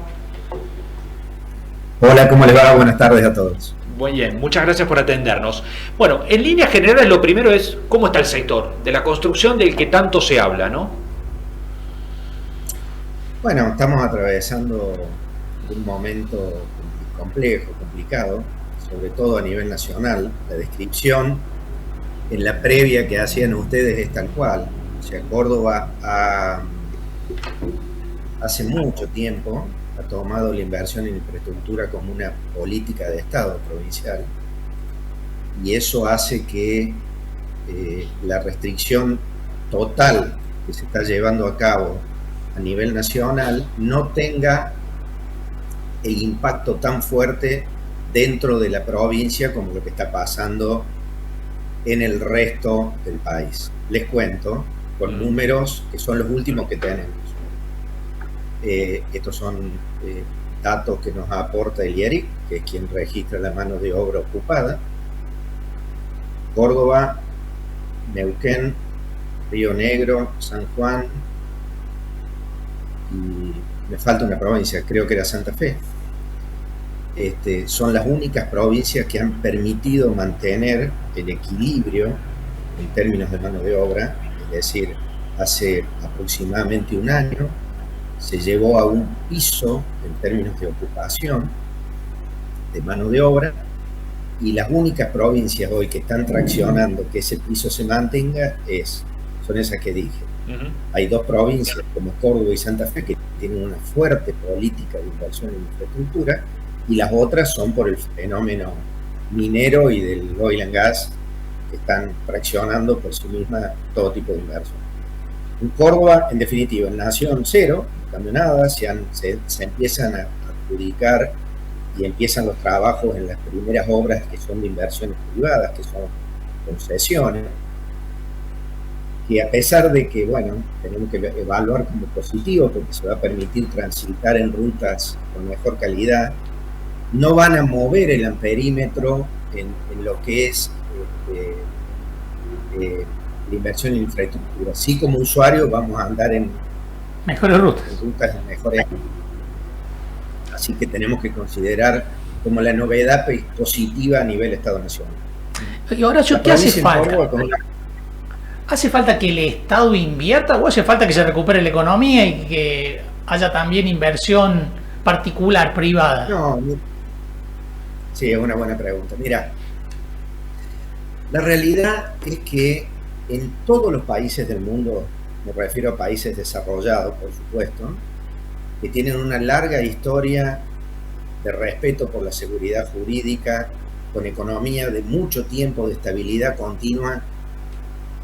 Hola, ¿cómo les va? Buenas tardes a todos. Muy bien, muchas gracias por atendernos. Bueno, en líneas generales lo primero es cómo está el sector de la construcción del que tanto se habla, ¿no? Bueno, estamos atravesando un momento complejo, complicado, sobre todo a nivel nacional. La descripción en la previa que hacían ustedes es tal cual. O sea, Córdoba hace mucho tiempo ha tomado la inversión en infraestructura como una política de Estado provincial, y eso hace que la restricción total que se está llevando a cabo a nivel nacional no tenga el impacto tan fuerte dentro de la provincia como lo que está pasando en el resto del país. Les cuento con números que son los últimos que tenemos. Estos son datos que nos aporta el IERIC, que es quien registra la mano de obra ocupada. Córdoba, Neuquén, Río Negro, San Juan, y me falta una provincia, creo que era Santa Fe. Son las únicas provincias que han permitido mantener el equilibrio en términos de mano de obra, es decir, hace aproximadamente un año se llevó a un piso en términos de ocupación de mano de obra, y las únicas provincias hoy que están traccionando que ese piso se mantenga son esas que dije. Hay dos provincias como Córdoba y Santa Fe que tienen una fuerte política de inversión en infraestructura, y las otras son por el fenómeno minero y del oil and gas, que están traccionando por sí misma todo tipo de inversión. En Córdoba, en definitiva, en Nación cero, no cambio nada, se empiezan a adjudicar y empiezan los trabajos en las primeras obras que son de inversiones privadas, que son concesiones, que a pesar de que, bueno, tenemos que evaluar como positivo porque se va a permitir transitar en rutas con mejor calidad, no van a mover el amperímetro en lo que es la inversión en infraestructura. Sí, como usuario vamos a andar en mejores rutas, mejores. Así que tenemos que considerar como la novedad positiva a nivel Estado Nacional. Y ahora, ¿qué hace falta? ¿Hace falta que el Estado invierta o hace falta que se recupere la economía y que haya también inversión particular, privada? No, sí, es una buena pregunta. Mira, la realidad es que en todos los países del mundo, me refiero a países desarrollados, por supuesto, que tienen una larga historia de respeto por la seguridad jurídica, con economía de mucho tiempo, de estabilidad continua,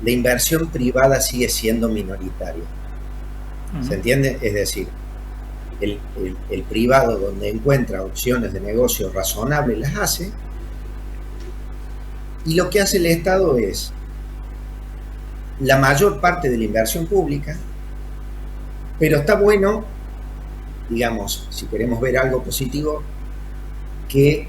la inversión privada sigue siendo minoritaria. ¿Se entiende? Es decir, el privado, donde encuentra opciones de negocio razonables, las hace, y lo que hace el Estado es la mayor parte de la inversión pública, pero está bueno, digamos, si queremos ver algo positivo, que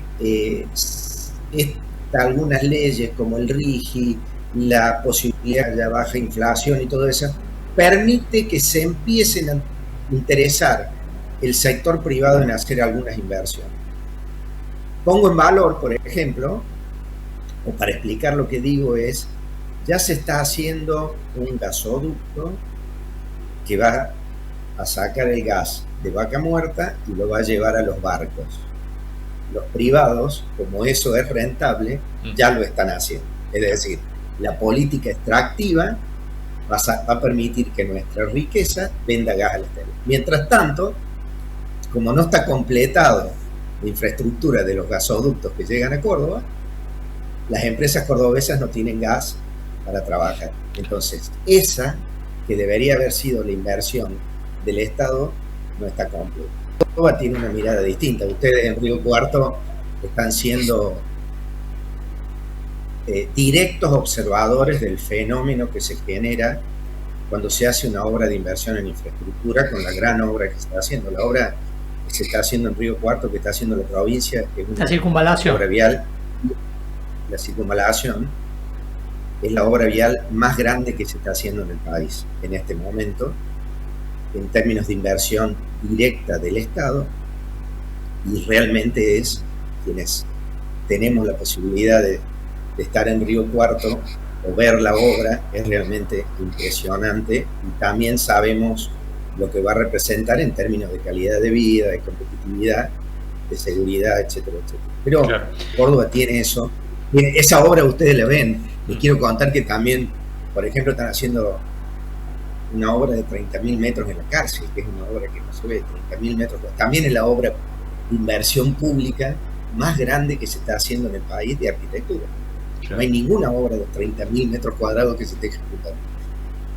algunas leyes como el RIGI, la posibilidad de baja inflación y todo eso, permite que se empiecen a interesar el sector privado en hacer algunas inversiones. Pongo en valor, por ejemplo, o para explicar lo que digo es, ya se está haciendo un gasoducto que va a sacar el gas de Vaca Muerta y lo va a llevar a los barcos. los privados, como eso es rentable, ya lo están haciendo. Es decir, la política extractiva va a permitir que nuestra riqueza venda gas al exterior. Mientras tanto, como no está completado la infraestructura de los gasoductos que llegan a Córdoba, las empresas cordobesas no tienen gas para trabajar. Entonces, esa que debería haber sido la inversión del Estado no está completa. Córdoba tiene una mirada distinta. Ustedes en Río Cuarto están siendo directos observadores del fenómeno que se genera cuando se hace una obra de inversión en infraestructura, con la gran obra que se está haciendo. La obra que se está haciendo en Río Cuarto, que está haciendo la provincia, que es una la circunvalación. Obra vial. La circunvalación es la obra vial más grande que se está haciendo en el país en este momento, en términos de inversión directa del Estado, y realmente es quienes tenemos la posibilidad de estar en Río Cuarto o ver la obra, es realmente impresionante, y también sabemos lo que va a representar en términos de calidad de vida, de competitividad, de seguridad, etcétera, etcétera. Pero claro, Córdoba tiene eso. Esa obra ustedes la ven. Les quiero contar que también, por ejemplo, están haciendo una obra de 30.000 metros en la cárcel, que es una obra que no se ve, 30.000 metros. También es la obra de inversión pública más grande que se está haciendo en el país de arquitectura. No hay ninguna obra de 30.000 metros cuadrados que se esté ejecutando.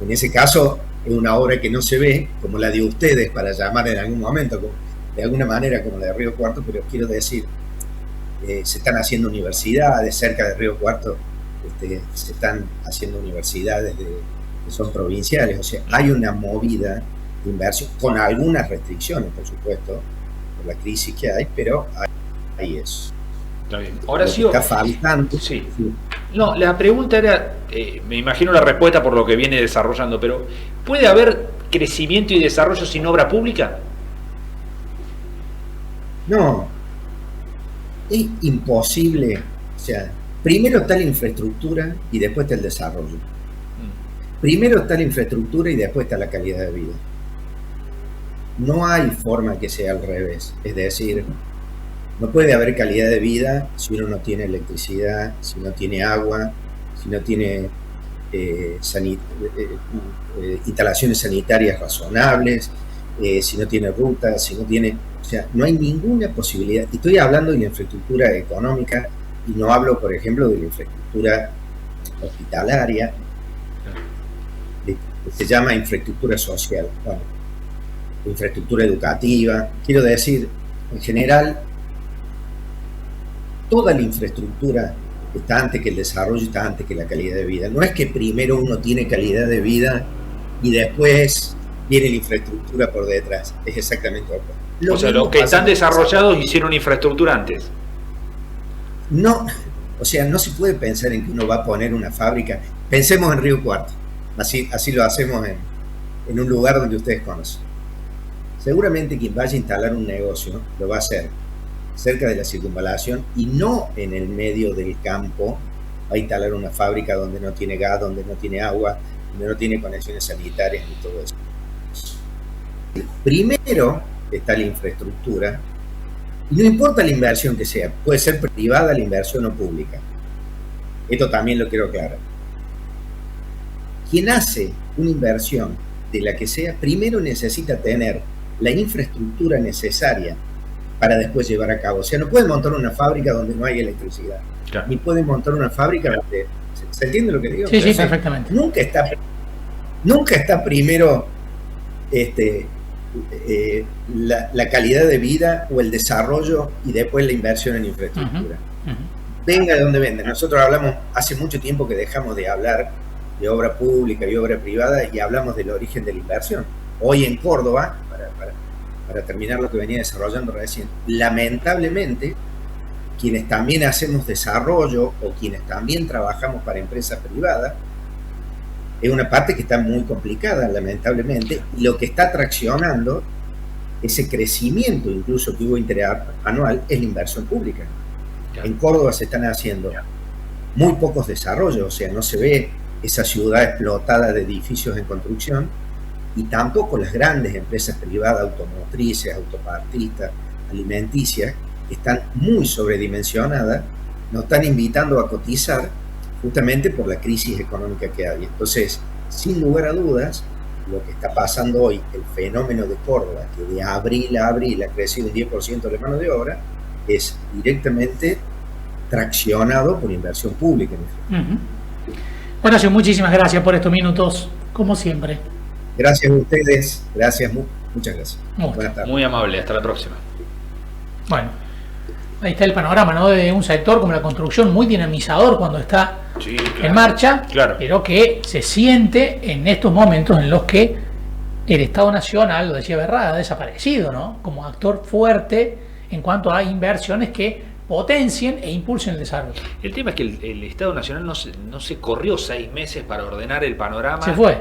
En ese caso, es una obra que no se ve, como la de ustedes, para llamar en algún momento, de alguna manera como la de Río Cuarto, pero quiero decir, se están haciendo universidades cerca de Río Cuarto, se están haciendo universidades que son provinciales, o sea, hay una movida de inversión, con algunas restricciones, por supuesto, por la crisis que hay, pero hay eso. Está bien. Horacio, está faltando. Sí. No, la pregunta era, me imagino la respuesta por lo que viene desarrollando, pero ¿puede haber crecimiento y desarrollo sin obra pública? No, es imposible. O sea, primero está la infraestructura y después está el desarrollo. Primero está la infraestructura y después está la calidad de vida. No hay forma que sea al revés. Es decir, no puede haber calidad de vida si uno no tiene electricidad, si no tiene agua, si no tiene instalaciones sanitarias razonables, si no tiene rutas, si no tiene... O sea, no hay ninguna posibilidad. Y estoy hablando de la infraestructura económica y no hablo, por ejemplo, de la infraestructura hospitalaria, que se llama infraestructura social, bueno, infraestructura educativa. Quiero decir, en general, toda la infraestructura está antes que el desarrollo, está antes que la calidad de vida. No es que primero uno tiene calidad de vida y después viene la infraestructura por detrás. Es exactamente lo mismo. O sea, los que están desarrollados hicieron infraestructura antes. No, o sea, no se puede pensar en que uno va a poner una fábrica. Pensemos en Río Cuarto. Así lo hacemos en un lugar donde ustedes conocen. Seguramente quien vaya a instalar un negocio lo va a hacer cerca de la circunvalación y no en el medio del campo. Va a instalar una fábrica donde no tiene gas, donde no tiene agua, donde no tiene conexiones sanitarias y todo eso. Primero está la infraestructura, y no importa la inversión que sea, puede ser privada la inversión o pública. Esto también lo quiero aclarar. Quien hace una inversión de la que sea, primero necesita tener la infraestructura necesaria para después llevar a cabo. O sea, no puede montar una fábrica donde no hay electricidad. Claro. Ni puede montar una fábrica donde... ¿Se entiende lo que digo? Sí, sí, perfectamente. Nunca está primero la calidad de vida o el desarrollo y después la inversión en infraestructura. Venga de donde venga. Nosotros hablamos, hace mucho tiempo que dejamos de hablar de obra pública y obra privada y hablamos del origen de la inversión. Hoy en Córdoba, para terminar lo que venía desarrollando recién, lamentablemente, quienes también hacemos desarrollo o quienes también trabajamos para empresas privadas, es una parte que está muy complicada, lamentablemente, y lo que está traccionando ese crecimiento, incluso que hubo interanual, es la inversión pública. En Córdoba se están haciendo muy pocos desarrollos, o sea, no se ve esa ciudad explotada de edificios en construcción, y tampoco las grandes empresas privadas automotrices, autopartistas, alimenticias, están muy sobredimensionadas, nos están invitando a cotizar justamente por la crisis económica que hay. Entonces, sin lugar a dudas, lo que está pasando hoy, el fenómeno de Córdoba, que de abril a abril ha crecido un 10% de mano de obra, es directamente traccionado por inversión pública. Horacio, muchísimas gracias por estos minutos, como siempre. Gracias a ustedes, gracias, muchas gracias. Buenas tardes. Muy amable, hasta la próxima. Bueno, ahí está el panorama, ¿no? De un sector como la construcción muy dinamizador cuando está en marcha, pero que se siente en estos momentos en los que el Estado Nacional, lo decía Berrada, ha desaparecido, ¿no? Como actor fuerte en cuanto a inversiones que potencien e impulsen el desarrollo. El tema es que el Estado Nacional no se corrió 6 meses para ordenar el panorama. Se fue.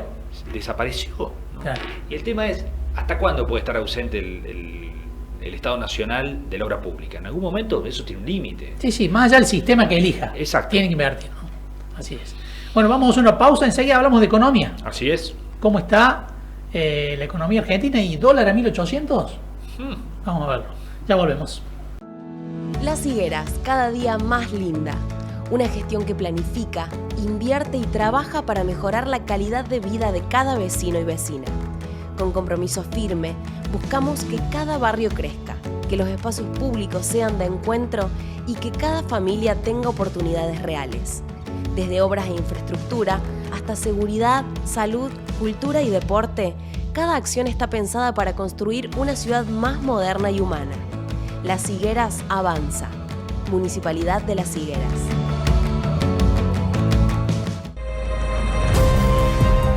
Desapareció, ¿no? Claro. Y el tema es, ¿hasta cuándo puede estar ausente el Estado Nacional de la obra pública? En algún momento eso tiene un límite. Sí, más allá del sistema que elija. Exacto. Tiene que invertir, ¿no? Así es. Bueno, vamos a una pausa, enseguida hablamos de economía. Así es. ¿Cómo está la economía argentina y dólar a 1800? Vamos a verlo. Ya volvemos. Las Higueras, cada día más linda. Una gestión que planifica, invierte y trabaja para mejorar la calidad de vida de cada vecino y vecina. Con compromiso firme, buscamos que cada barrio crezca, que los espacios públicos sean de encuentro y que cada familia tenga oportunidades reales. Desde obras e infraestructura hasta seguridad, salud, cultura y deporte, cada acción está pensada para construir una ciudad más moderna y humana. Las Higueras avanza. Municipalidad de Las Higueras.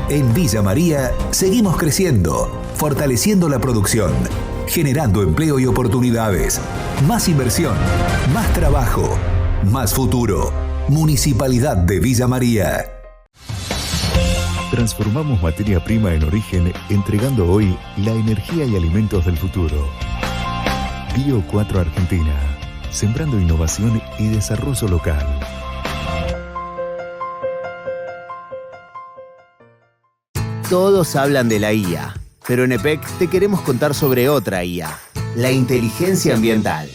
En Villa María seguimos creciendo, fortaleciendo la producción, generando empleo y oportunidades, más inversión, más trabajo, más futuro. Municipalidad de Villa María. Transformamos materia prima en origen, entregando hoy la energía y alimentos del futuro. Bio 4 Argentina, sembrando innovación y desarrollo local. Todos hablan de la IA, pero en EPEC te queremos contar sobre otra IA, la inteligencia ambiental.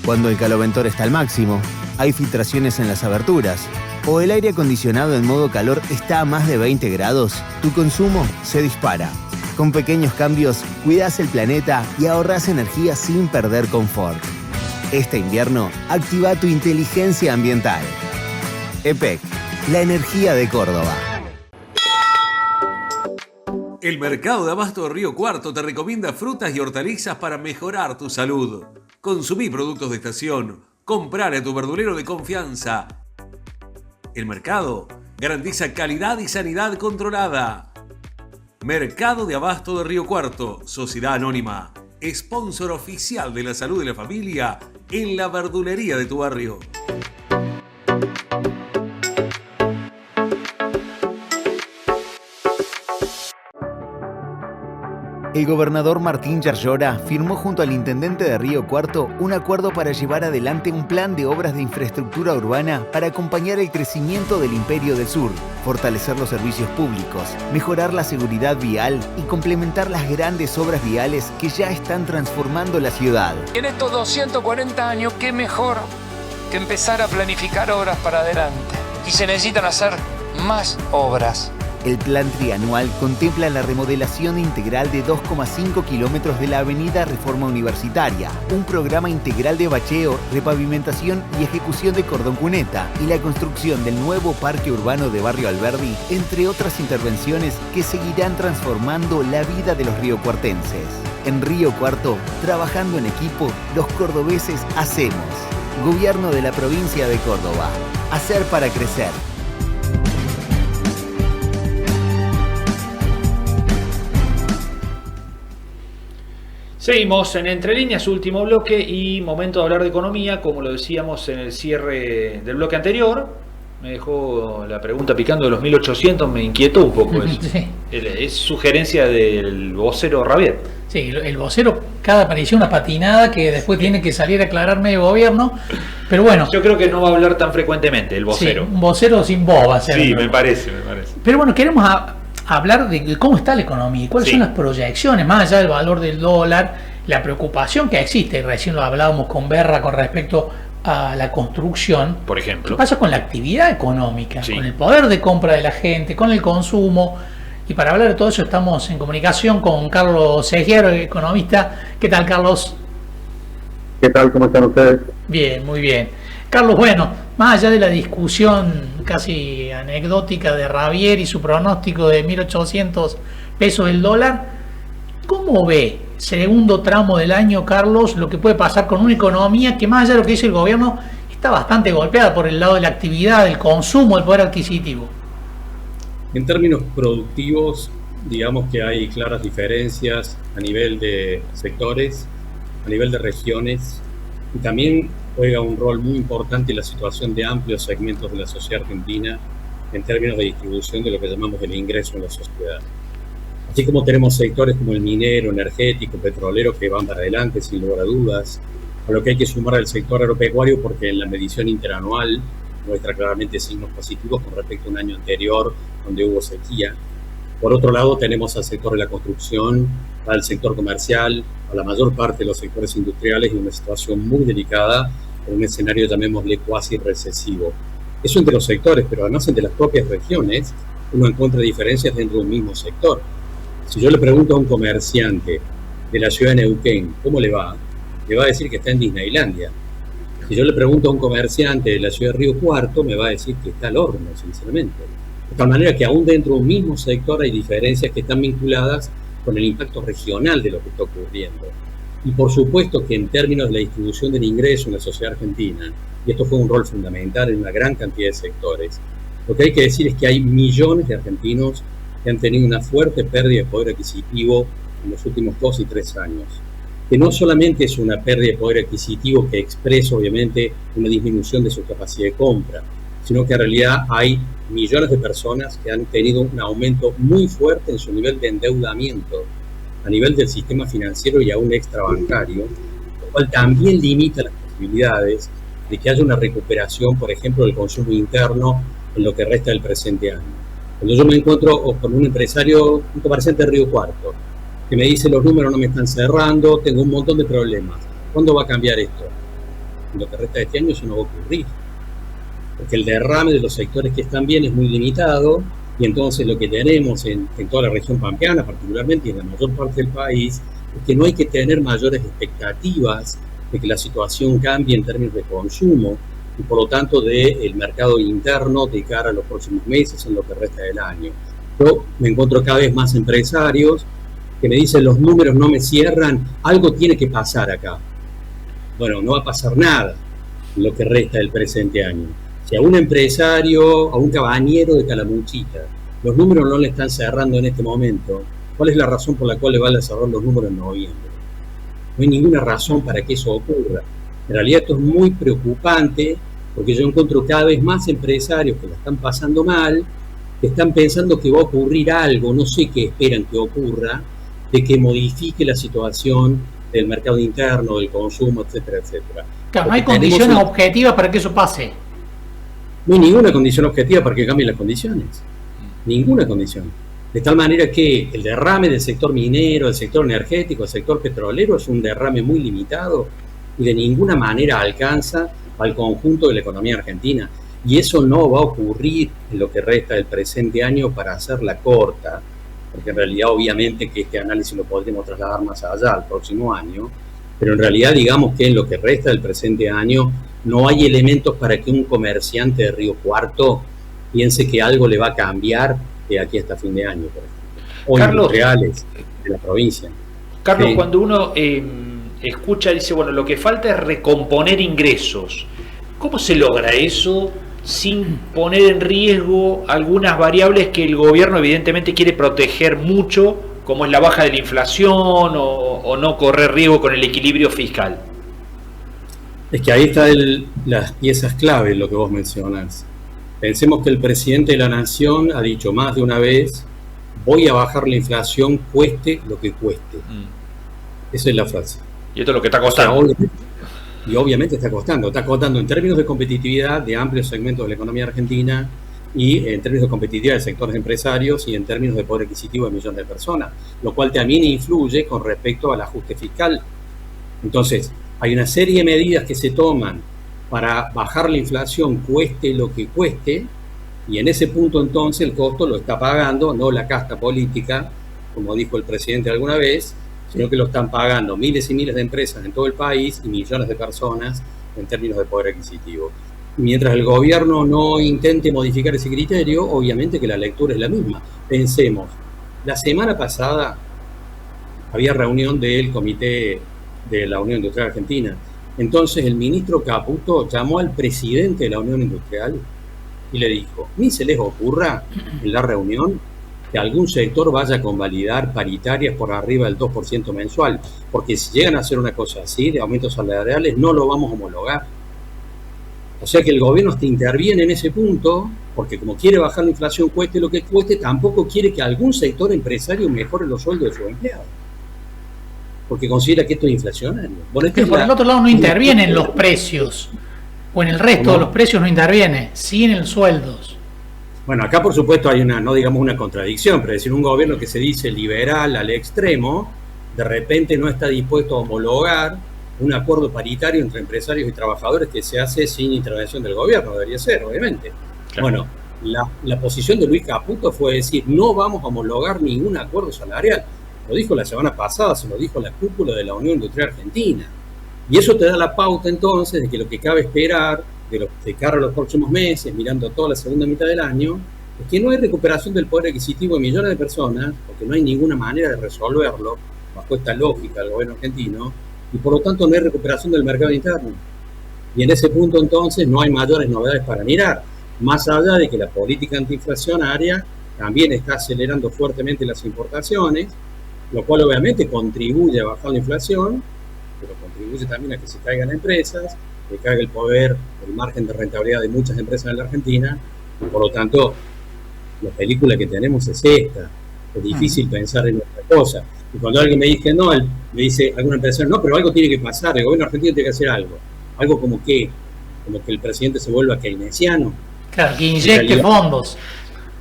Cuando el caloventor está al máximo, hay filtraciones en las aberturas, o el aire acondicionado en modo calor está a más de 20 grados, tu consumo se dispara. Con pequeños cambios, cuidas el planeta y ahorras energía sin perder confort. Este invierno, activa tu inteligencia ambiental. EPEC, la energía de Córdoba. El Mercado de Abasto de Río Cuarto te recomienda frutas y hortalizas para mejorar tu salud. Consumí productos de estación. Comprar a tu verdulero de confianza. El mercado garantiza calidad y sanidad controlada. Mercado de Abasto de Río Cuarto, Sociedad Anónima, sponsor oficial de la salud de la familia en la verdulería de tu barrio. El gobernador Martín Yarlora firmó junto al intendente de Río Cuarto un acuerdo para llevar adelante un plan de obras de infraestructura urbana para acompañar el crecimiento del Imperio del Sur, fortalecer los servicios públicos, mejorar la seguridad vial y complementar las grandes obras viales que ya están transformando la ciudad. En estos 240 años, ¿qué mejor que empezar a planificar obras para adelante? Y se necesitan hacer más obras. El plan trianual contempla la remodelación integral de 2,5 kilómetros de la avenida Reforma Universitaria, un programa integral de bacheo, repavimentación y ejecución de cordón cuneta y la construcción del nuevo parque urbano de Barrio Alberdi, entre otras intervenciones que seguirán transformando la vida de los riocuartenses. En Río Cuarto, trabajando en equipo, los cordobeses hacemos. Gobierno de la provincia de Córdoba. Hacer para crecer. Seguimos en Entre Líneas, último bloque y momento de hablar de economía, como lo decíamos en el cierre del bloque anterior. Me dejó la pregunta picando de los 1800, me inquietó un poco eso. Sí. Es sugerencia del vocero Rabier. Sí, el vocero cada aparición una patinada que después tiene que salir a aclarar medio gobierno, pero bueno. Yo creo que no va a hablar tan frecuentemente el vocero. Sí, un vocero sin voz va a ser. Sí, me parece. Pero bueno, queremos hablar de cómo está la economía y cuáles son las proyecciones, más allá del valor del dólar, la preocupación que existe, recién lo hablábamos con Berra con respecto a la construcción, por ejemplo. ¿Qué pasa con la actividad económica, Sí. con el poder de compra de la gente, con el consumo? Y para hablar de todo eso estamos en comunicación con Carlos Segiero, economista. ¿Qué tal, Carlos? ¿Qué tal? ¿Cómo están ustedes? Bien, muy bien. Carlos, bueno, más allá de la discusión casi anecdótica de Ravier y su pronóstico de 1.800 pesos el dólar, ¿cómo ve segundo tramo del año, Carlos, lo que puede pasar con una economía que, más allá de lo que dice el gobierno, está bastante golpeada por el lado de la actividad, del consumo, del poder adquisitivo? En términos productivos, digamos que hay claras diferencias a nivel de sectores, a nivel de regiones, y también juega un rol muy importante la situación de amplios segmentos de la sociedad argentina en términos de distribución de lo que llamamos el ingreso en la sociedad. Así como tenemos sectores como el minero, energético, petrolero que van para adelante sin lugar a dudas, a lo que hay que sumar al sector agropecuario porque en la medición interanual muestra claramente signos positivos con respecto a un año anterior donde hubo sequía. Por otro lado tenemos al sector de la construcción, al sector comercial, a la mayor parte de los sectores industriales en una situación muy delicada, en un escenario llamémosle cuasi recesivo. Eso entre los sectores, pero además entre las propias regiones uno encuentra diferencias dentro de un mismo sector. Si yo le pregunto a un comerciante de la ciudad de Neuquén cómo le va a decir que está en Disneylandia. Si yo le pregunto a un comerciante de la ciudad de Río Cuarto, me va a decir que está al horno, sinceramente. De tal manera que aún dentro de un mismo sector hay diferencias que están vinculadas con el impacto regional de lo que está ocurriendo. Y por supuesto que en términos de la distribución del ingreso en la sociedad argentina, y esto fue un rol fundamental en una gran cantidad de sectores, lo que hay que decir es que hay millones de argentinos que han tenido una fuerte pérdida de poder adquisitivo en los últimos 2 y 3 años. Que no solamente es una pérdida de poder adquisitivo que expresa obviamente una disminución de su capacidad de compra, sino que en realidad hay millones de personas que han tenido un aumento muy fuerte en su nivel de endeudamiento a nivel del sistema financiero y aún extrabancario, lo cual también limita las posibilidades de que haya una recuperación, por ejemplo, del consumo interno en lo que resta del presente año. Cuando yo me encuentro con un empresario, un comerciante de Río Cuarto, que me dice los números no me están cerrando, tengo un montón de problemas, ¿cuándo va a cambiar esto? En lo que resta de este año eso no va a ocurrir, porque el derrame de los sectores que están bien es muy limitado, y entonces lo que tenemos en toda la región pampeana particularmente y en la mayor parte del país es que no hay que tener mayores expectativas de que la situación cambie en términos de consumo y por lo tanto del mercado interno de cara a los próximos meses en lo que resta del año. Yo me encuentro cada vez más empresarios que me dicen los números no me cierran, algo tiene que pasar acá. Bueno, no va a pasar nada en lo que resta del presente año. Si a un empresario, a un cabañero de Calamuchita, los números no le están cerrando en este momento, ¿cuál es la razón por la cual le van a cerrar los números en noviembre? No hay ninguna razón para que eso ocurra. En realidad esto es muy preocupante porque yo encuentro cada vez más empresarios que la están pasando mal, que están pensando que va a ocurrir algo, no sé qué esperan que ocurra, de que modifique la situación del mercado interno, del consumo, etcétera, etcétera. Claro, no hay condiciones objetivas para que eso pase. No hay ninguna condición objetiva para que cambien las condiciones. Ninguna condición. De tal manera que el derrame del sector minero, del sector energético, del sector petrolero es un derrame muy limitado y de ninguna manera alcanza al conjunto de la economía argentina. Y eso no va a ocurrir en lo que resta del presente año para hacerla corta, porque en realidad obviamente que este análisis lo podríamos trasladar más allá al próximo año, pero en realidad digamos que en lo que resta del presente año no hay elementos para que un comerciante de Río Cuarto piense que algo le va a cambiar de aquí hasta fin de año, por ejemplo. O Carlos, industriales de la provincia. Carlos, Sí. cuando uno escucha, dice, bueno, lo que falta es recomponer ingresos. ¿Cómo se logra eso sin poner en riesgo algunas variables que el gobierno evidentemente quiere proteger mucho, como es la baja de la inflación o no correr riesgo con el equilibrio fiscal? Es que ahí están las piezas clave, lo que vos mencionás. Pensemos que el presidente de la Nación ha dicho más de una vez, voy a bajar la inflación cueste lo que cueste. Esa es la frase. Y esto es lo que está costando. O sea, y obviamente está costando en términos de competitividad de amplios segmentos de la economía argentina y en términos de competitividad de sectores empresarios y en términos de poder adquisitivo de millones de personas, lo cual también influye con respecto al ajuste fiscal Entonces, hay una serie de medidas que se toman para bajar la inflación, cueste lo que cueste, y en ese punto entonces el costo lo está pagando no la casta política, como dijo el presidente alguna vez, sino que lo están pagando miles y miles de empresas en todo el país y millones de personas en términos de poder adquisitivo. Mientras el gobierno no intente modificar ese criterio, obviamente que la lectura es la misma. Pensemos, la semana pasada había reunión del Comité de la Unión Industrial Argentina. Entonces el ministro Caputo llamó al presidente de la Unión Industrial y le dijo, ni se les ocurra en la reunión que algún sector vaya a convalidar paritarias por arriba del 2% mensual, porque si llegan a hacer una cosa así, de aumentos salariales, no lo vamos a homologar. O sea que el gobierno hasta interviene en ese punto, porque como quiere bajar la inflación, cueste lo que cueste, tampoco quiere que algún sector empresario mejore los sueldos de sus empleados, porque considera que esto es inflacionario. Bueno, pero por el otro lado no interviene en los precios, o en el resto de los precios no interviene, sí en los sueldos. Bueno, acá por supuesto hay una, no digamos una contradicción, pero es decir, un gobierno que se dice liberal al extremo, de repente no está dispuesto a homologar un acuerdo paritario entre empresarios y trabajadores que se hace sin intervención del gobierno, debería ser, obviamente. Claro. Bueno, la posición de Luis Caputo fue decir, no vamos a homologar ningún acuerdo salarial. Lo dijo la semana pasada, se lo dijo la cúpula de la Unión Industrial Argentina. Y eso te da la pauta entonces de que lo que cabe esperar de cara a los próximos meses, mirando toda la segunda mitad del año, es que no hay recuperación del poder adquisitivo de millones de personas, porque no hay ninguna manera de resolverlo bajo esta lógica del gobierno argentino, y por lo tanto no hay recuperación del mercado interno. Y en ese punto entonces no hay mayores novedades para mirar, más allá de que la política antiinflacionaria también está acelerando fuertemente las importaciones, lo cual obviamente contribuye a bajar la inflación, pero contribuye también a que se caigan empresas, que caiga el poder, el margen de rentabilidad de muchas empresas en la Argentina, y por lo tanto la película que tenemos es esta. Es difícil pensar en otra cosa. Y cuando alguien me dice, no, me dice alguna empresa, no, pero algo tiene que pasar, el gobierno argentino tiene que hacer algo como que el presidente se vuelva keynesiano. Claro, que inyecte fondos.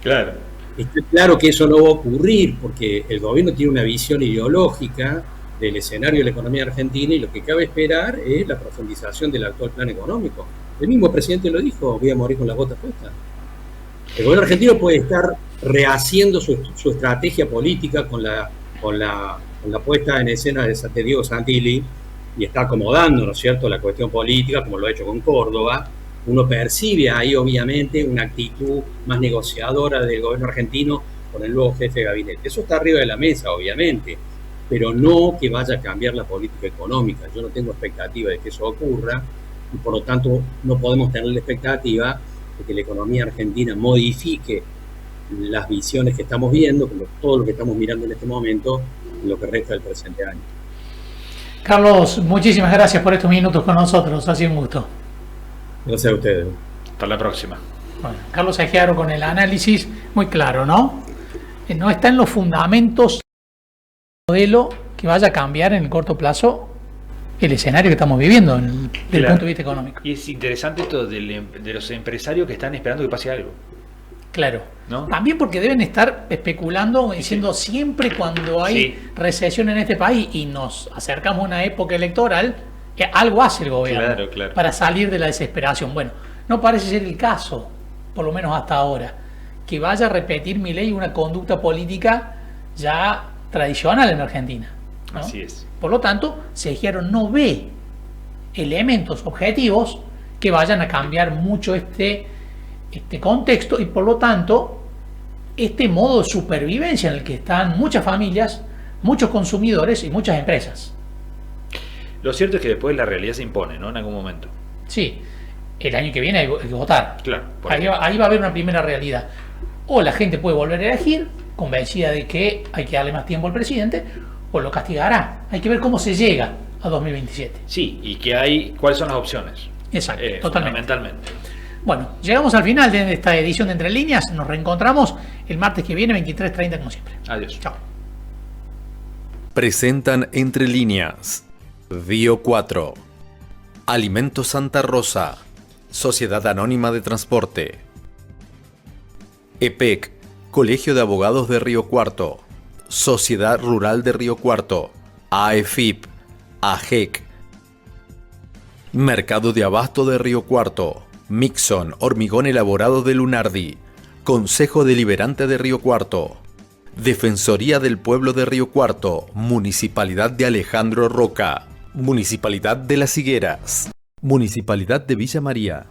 Claro. Está claro que eso no va a ocurrir, porque el gobierno tiene una visión ideológica del escenario de la economía argentina y lo que cabe esperar es la profundización del actual plan económico. El mismo presidente lo dijo, voy a morir con las botas puestas. El gobierno argentino puede estar rehaciendo su estrategia política con la puesta en escena de Diego Santilli y está acomodando, ¿no es cierto?, la cuestión política, como lo ha hecho con Córdoba. Uno percibe ahí, obviamente, una actitud más negociadora del gobierno argentino con el nuevo jefe de gabinete. Eso está arriba de la mesa, obviamente, pero no que vaya a cambiar la política económica. Yo no tengo expectativa de que eso ocurra y, por lo tanto, no podemos tener la expectativa de que la economía argentina modifique las visiones que estamos viendo, como todo lo que estamos mirando en este momento, en lo que resta del presente año. Carlos, muchísimas gracias por estos minutos con nosotros, ha sido un gusto. Gracias a ustedes. Hasta la próxima. Bueno, Carlos Agiaro con el análisis muy claro, ¿no? No está en los fundamentos del modelo que vaya a cambiar en el corto plazo el escenario que estamos viviendo desde el punto de vista económico. Y es interesante esto de los empresarios que están esperando que pase algo. Claro, ¿no? También porque deben estar especulando, diciendo siempre cuando hay recesión en este país y nos acercamos a una época electoral, algo hace el gobierno para salir de la desesperación. Bueno, no parece ser el caso, por lo menos hasta ahora, que vaya a repetir Milei una conducta política ya tradicional en Argentina, ¿no? Así es. Por lo tanto, Segiaro no ve elementos objetivos que vayan a cambiar mucho este contexto y por lo tanto este modo de supervivencia en el que están muchas familias, muchos consumidores y muchas empresas. Lo cierto es que después la realidad se impone, ¿no? En algún momento. Sí, el año que viene hay que votar. Claro. Ahí va a haber una primera realidad. O la gente puede volver a elegir, convencida de que hay que darle más tiempo al presidente, o lo castigará. Hay que ver cómo se llega a 2027. Sí, y cuáles son las opciones. Exacto, totalmente. Fundamentalmente. Bueno, llegamos al final de esta edición de Entre Líneas. Nos reencontramos el martes que viene, 23:30 como siempre. Adiós. Chao. Presentan Entre Líneas. Bio 4. Alimentos Santa Rosa. Sociedad Anónima de Transporte. EPEC. Colegio de Abogados de Río Cuarto. Sociedad Rural de Río Cuarto. AEFIP. AGEC. Mercado de Abasto de Río Cuarto. Mixon, hormigón elaborado de Lunardi. Consejo Deliberante de Río Cuarto. Defensoría del Pueblo de Río Cuarto. Municipalidad de Alejandro Roca. Municipalidad de Las Higueras. Municipalidad de Villa María.